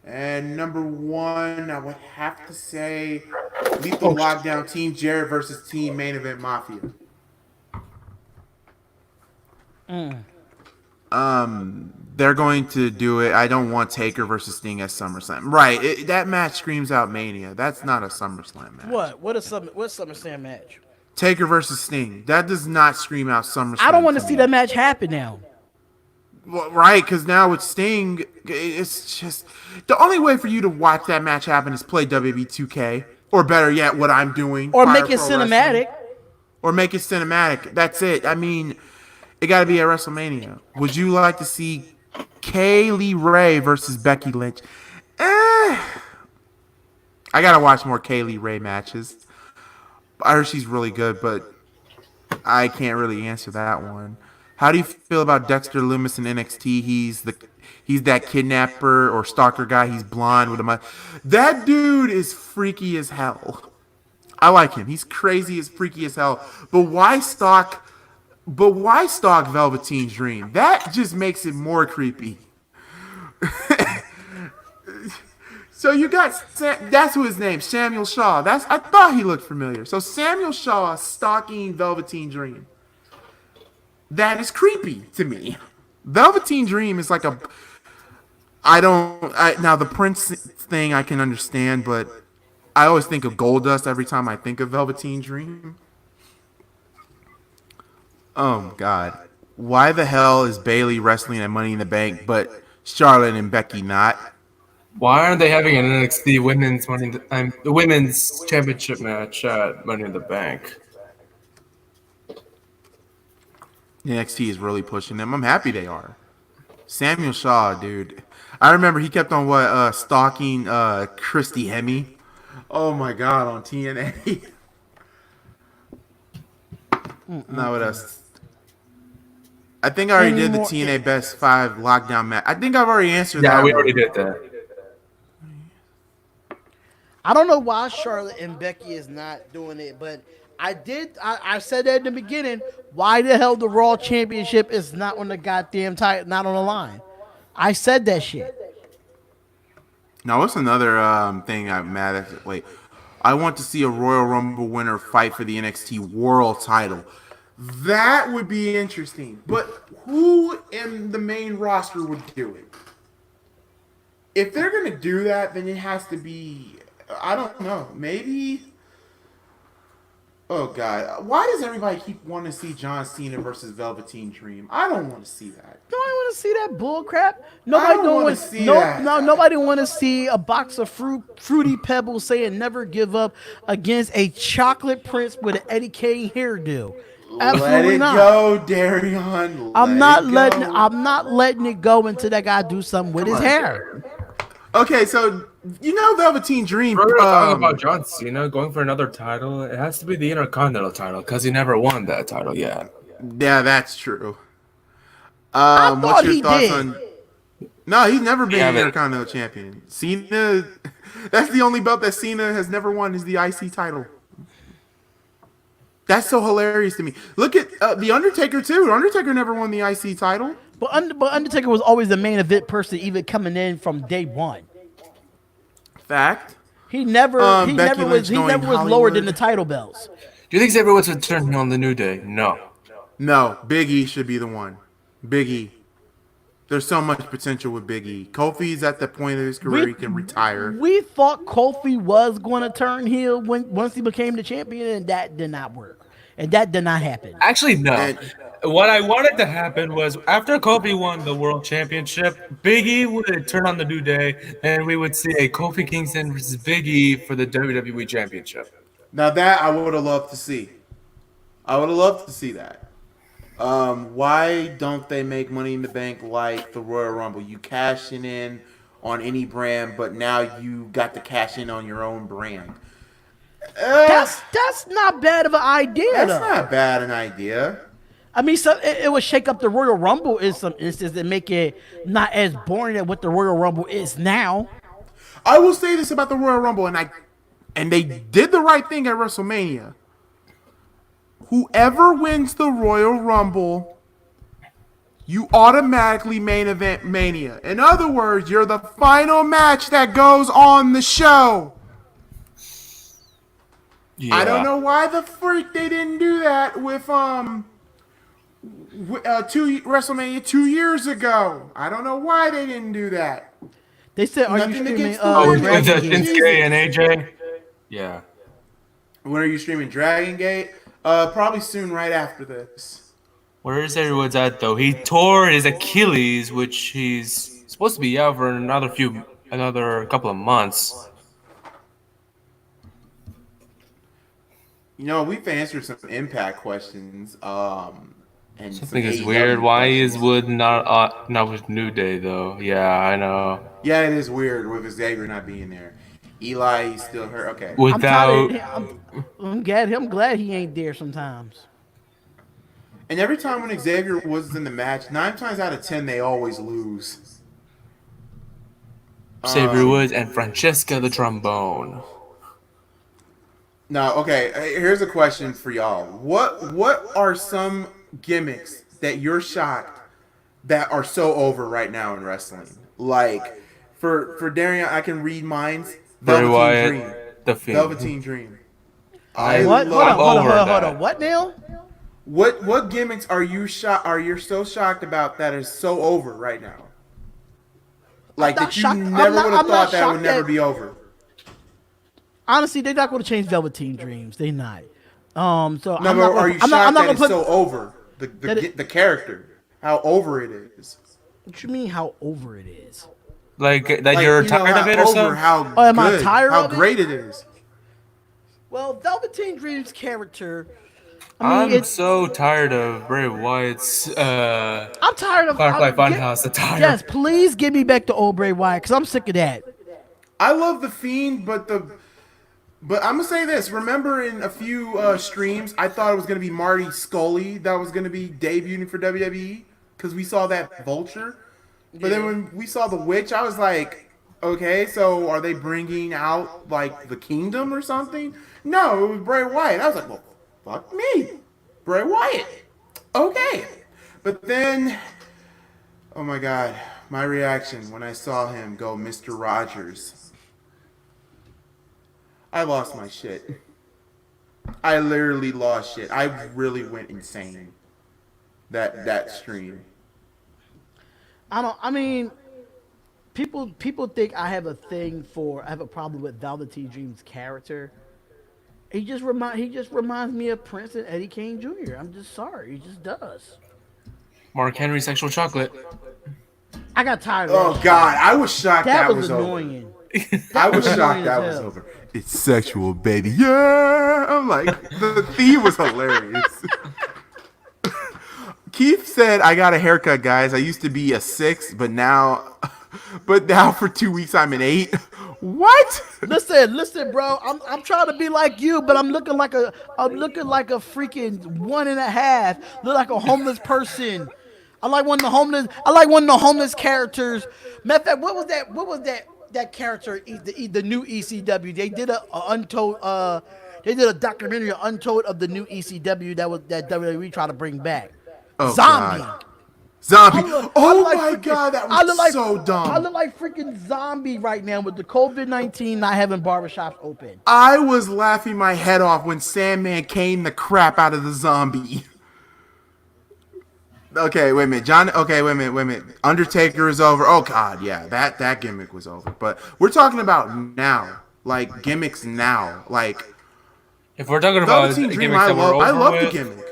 And number 1, I would have to say Lethal Lockdown, Team Jarrett versus Team Main Event Mafia. They're going to do it. I don't want Taker versus Sting at SummerSlam. Right, that match screams out Mania. That's not a SummerSlam match. What's SummerSlam match? Taker versus Sting. That does not scream out SummerSlam. I don't want to see me. that match happen now. Well, right, because now with Sting, it's just the only way for you to watch that match happen is play WWE 2K, or better yet, what I'm doing, Or Fire make it Pro cinematic. Wrestling. Or make it cinematic. That's it. I mean, it got to be at WrestleMania. Would you like to see Kaylee Ray versus Becky Lynch. I gotta watch more Kaylee Ray matches. I heard she's really good, but I can't really answer that one. How do you feel about Dexter Lumis in NXT? He's that kidnapper or stalker guy. He's blonde with a that dude is freaky as hell. I like him. He's crazy as freaky as hell. But why stalk? But why stalk Velveteen Dream? That just makes it more creepy. So you got that's who his name, Samuel Shaw. I thought he looked familiar. So Samuel Shaw stalking Velveteen Dream. That is creepy to me. Velveteen Dream is like a. Now the Prince thing I can understand, but I always think of Goldust every time I think of Velveteen Dream. Oh God, why the hell is Bayley wrestling at Money in the Bank, but Charlotte and Becky not? Why aren't they having an NXT the women's championship match at Money in the Bank? NXT is really pushing them. I'm happy they are. Samuel Shaw, dude. I remember he kept on stalking Christy Hemme. Oh my God, on TNA. Now what else? I think I already did the TNA Best 5 lockdown match. I think I've already answered that. Yeah, we already did that. I don't know why Charlotte and Becky is not doing it, but I said that in the beginning. Why the hell the Raw Championship is not on the goddamn title, not on the line? I said that shit. Now, what's another thing I'm mad at? Wait, I want to see a Royal Rumble winner fight for the NXT World Title. That would be interesting. But who in the main roster would do it? If they're gonna do that, then it has to be. I don't know. Maybe. Oh God! Why does everybody keep wanting to see John Cena versus Velveteen Dream? I don't want to see that. Nobody want to see that bull crap. Nobody want to see that. No, nobody want to see a box of fruity pebbles saying "never give up" against a chocolate prince with an Eddie Kane hairdo. Absolutely not. Let it go, Darion. I'm not letting it go until that guy do something with his hair. Okay, so you know Velveteen Dream. We're talking about John Cena going for another title. It has to be the Intercontinental title because he never won that title yet. Yeah, that's true. I thought what's your he thoughts did. on? No, he's never been Intercontinental champion. Cena, that's the only belt that Cena has never won is the IC title. That's so hilarious to me. Look at the Undertaker too. Undertaker never won the IC title. But Undertaker was always the main event person, even coming in from day one. Fact. He never was lower than the title belts. Do you think Xavier Woods would turn on the New Day? No. No, Big E should be the one. Big E. There's so much potential with Big E. Kofi's at the point of his career he can retire. We thought Kofi was going to turn heel once he became the champion, and that did not work. And that did not happen. Actually, no. What I wanted to happen was after Kofi won the World Championship, Big E would turn on the New Day, and we would see a Kofi Kingston versus Big E for the WWE Championship. Now that I would have loved to see. I would have loved to see that. Why don't they make Money in the Bank like the Royal Rumble? You cashing in on any brand, but now you got to cash in on your own brand. That's not bad of an idea. That's not bad an idea. I mean, so it would shake up the Royal Rumble in some instances and make it not as boring as what the Royal Rumble is now. I will say this about the Royal Rumble, and they did the right thing at WrestleMania. Whoever wins the Royal Rumble, you automatically main event Mania. In other words, you're the final match that goes on the show. Yeah. I don't know why the freak they didn't do that with WrestleMania 2 years ago. I don't know why they didn't do that. They said, "Are Nothing you streaming Shinsuke and AJ?" Yeah. When are you streaming Dragon Gate? Probably soon, right after this. Where is everyone's at though? He tore his Achilles, which he's supposed to be out for another couple of months. You know, we've answered some Impact questions. And Something some is AEW weird. Why is questions. Wood not with New Day though? Yeah, I know. Yeah, it is weird with Xavier not being there. Eli he's still hurt. Okay. I'm tired of Without him. I'm glad he ain't there sometimes. And every time when Xavier was in the match, 9 times out of 10 they always lose. Xavier Woods and Francesca the trombone. Now, okay, here's a question for y'all. What are some gimmicks that you're shocked that are so over right now in wrestling? Like for Darian, I can read minds. Bray Velveteen Dream. Wyatt, the Fiend. Velveteen Dream. I What? love. Hold over on. that. What now? What gimmicks are you so shocked about that is so over right now? Like not that you shocked- never would I'm have not thought that would shocked never that- be over. Honestly, they're not going to change Velveteen Dreams. They not. So No, I'm but not gonna, are you I'm shocked not, I'm not that it's gonna put. so over the character, how over it is? What you mean? How over it is? Like that Like, you're you know, tired how of it or over, something? How Oh, am I good, tired how of it? great it is. Well, Velveteen Dreams' character. I mean, I'm so tired of Bray Wyatt's I'm tired of Firefly I'm- Funhouse attire. Yes, please give me back to old Bray Wyatt because I'm sick of that. I love the Fiend, but I'm gonna say this. Remember, in a few streams, I thought it was gonna be Marty Scully that was gonna be debuting for WWE because we saw that Vulture. But then when we saw the Witch, I was like, okay, so are they bringing out like the Kingdom or something? No, it was Bray Wyatt. I was like, well, fuck me, Bray Wyatt. Okay, but then, oh my god, my reaction when I saw him go Mr. Rogers. I lost my shit. I literally lost shit. I really went insane. That stream. I mean, people think I have a problem with Velveteen Dream's character. He just reminds me of Prince and Eddie Kane Jr. I'm just sorry, he just does. Mark Henry sexual chocolate. I got tired of Oh that. god, I was shocked That that was over. annoying. I was annoying shocked as that was hell. over. It's sexual, baby. Yeah, I'm like the theme was hilarious. Keith said, "I got a haircut, guys. I used to be a 6, but now for 2 weeks I'm an 8." What? Listen, bro. I'm trying to be like you, but I'm looking like a freaking 1.5. Look like a homeless person. I like one of the homeless characters. Matter of fact, what was that character? The new ECW. They did a untold. They did a documentary, untold of the new ECW that WWE tried to bring back. Oh, Zombie. God. Zombie. I look My freaking- god, that I was look like- so dumb. I look like freaking zombie right now with the COVID-19 not having barbershops open. I was laughing my head off when Sandman caned the crap out of the zombie. Okay, wait a minute, John. Okay, wait a minute. Undertaker is over. Oh god, yeah, that gimmick was over. But we're talking about now, like gimmicks now. Like If we're talking about Velveteen Dream, gimmicks that we're over I love the with, gimmick.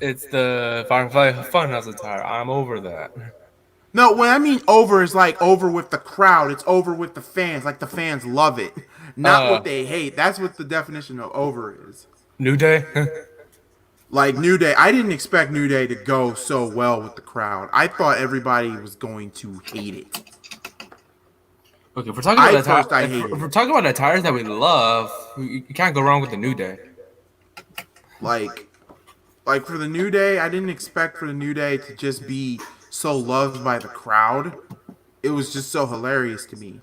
it's the Firefly Funhouse attire. I'm over that. no, when I mean over is like over with the crowd. It's over with the fans. Like the fans love it, not what they hate. That's what the definition of over is. New Day. Like New Day, I didn't expect New Day to go so well with the crowd. I thought everybody was going to hate it. Okay, if we're talking about First I if hated we're it. talking about attires that we love, you can't go wrong with the New Day. Like for the New Day, I didn't expect for the New Day to just be so loved by the crowd. It was just so hilarious to me.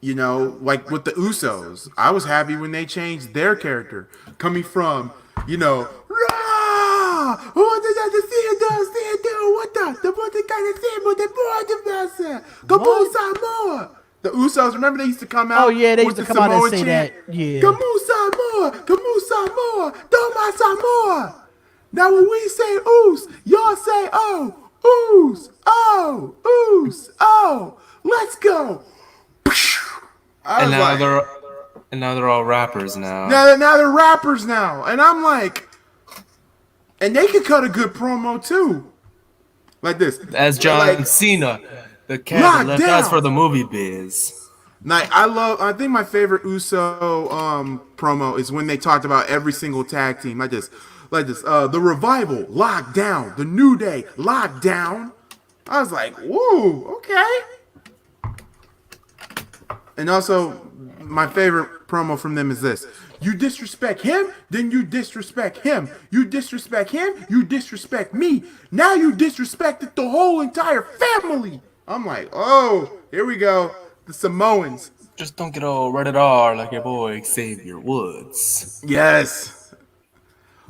You know, like with the Usos, I was happy when they changed their character, coming from, you know, Rah! What did that do? What the kind of thing? But the boy, Kamu more. The Usos, remember they used to come out? Oh yeah, they used with to the come out and Samoan say chant? that. Yeah. Kamu Samoa, Doma Samoa. Now when we say oos, y'all say oh, oos, oh, oos, oh. Let's go. And now they're all rappers now. Now they're rappers now, and I'm like, and they could cut a good promo too, like this. As John Like, Cena, the cat Locked that left us down. for the movie biz. Like I think my favorite Uso promo is when they talked about every single tag team. Like this, like this. The revival locked down. The New Day locked down. I was like, woo, okay. And also, my favorite promo from them is this. You disrespect him, then you disrespect him. You disrespect him, you disrespect me. Now you disrespected the whole entire family. I'm like, oh, here we go. The Samoans. Just don't get all rated R like your boy Xavier Woods. Yes.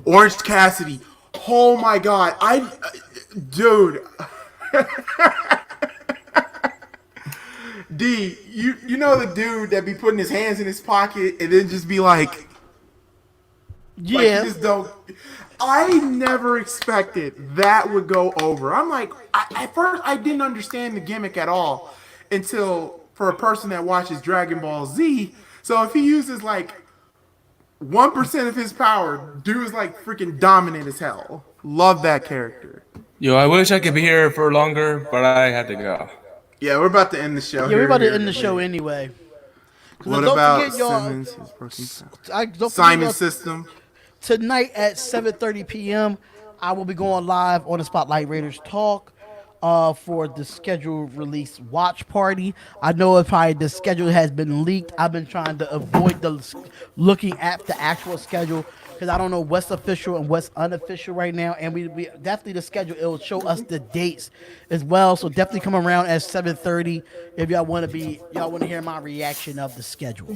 Orange Cassidy. Oh my God. Dude. D, you know the dude that be putting his hands in his pocket and then just be like, Yeah. just don't. I never expected that would go over. I'm like, at first I didn't understand the gimmick at all until for a person that watches Dragon Ball Z. So if he uses like 1% of his power, dude is like freaking dominant as hell. Love that character. Yo, I wish I could be here for longer, but I had to go. Yeah, we're about to end the show. Yeah, we're about to end the show anyway. What don't about forget, y'all, Simmons? His broken don't Simon forget, y'all, System. tonight at 7:30 p.m. I will be going live on the Spotlight Raiders Talk for the scheduled release watch party. I know if the schedule has been leaked. I've been trying to avoid looking at the actual schedule because I don't know what's official and what's unofficial right now. And we definitely the schedule, it will show us the dates as well. So definitely come around at 7:30 if y'all want to hear my reaction of the schedule.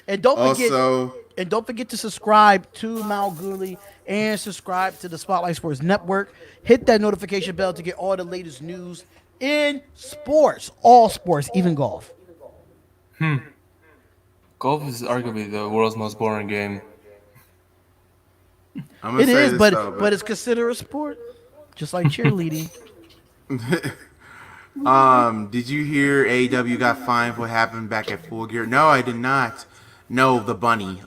And don't forget to subscribe to MalcGoolie and subscribe to the Spotlight Sports Network. Hit that notification bell to get all the latest news in sports, all sports, even golf. Golf is arguably the world's most boring game. It is, but it's considered a sport, just like cheerleading. Did you hear AEW got fined for what happened back at Full Gear? No, I did not. No, the bunny.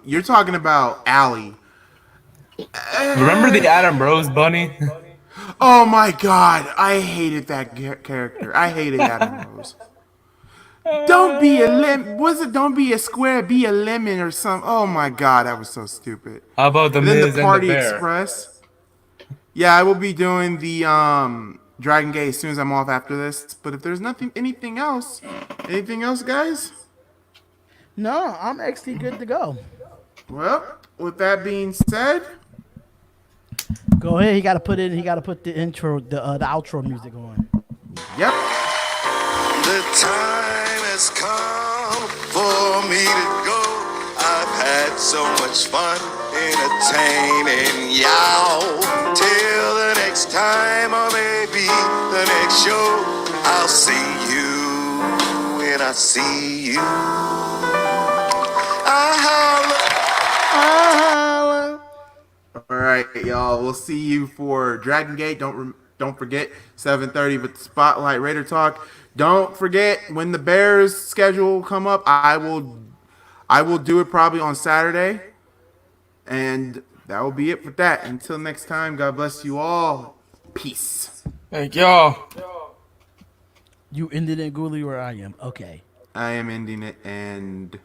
You're talking about Allie. Remember the Adam Rose bunny? Oh my God, I hated that character. I hated Adam Rose. Don't be a lemon. Was it don't be a square, be a lemon or something? Oh my God, that was so stupid. How about the And then Miz the Party and the Bear? Express. Yeah, I will be doing the Dragon Gate as soon as I'm off after this. But if there's anything else, guys? No, I'm actually good to go. Well, with that being said, Go ahead. He got to put the intro, the outro music on. yep. The time has come for me to go. I've had so much fun entertaining y'all. Till the next time or maybe the next show, I'll see you when I see you. All right, y'all. We'll see you for Dragon Gate. Don't forget 7:30 with the Spotlight Raider Talk. Don't forget when the Bears schedule come up. I will do it probably on Saturday, and that will be it for that. Until next time, God bless you all. Peace. Thank y'all. You ended in Goolie where I am. Okay. I am ending it and.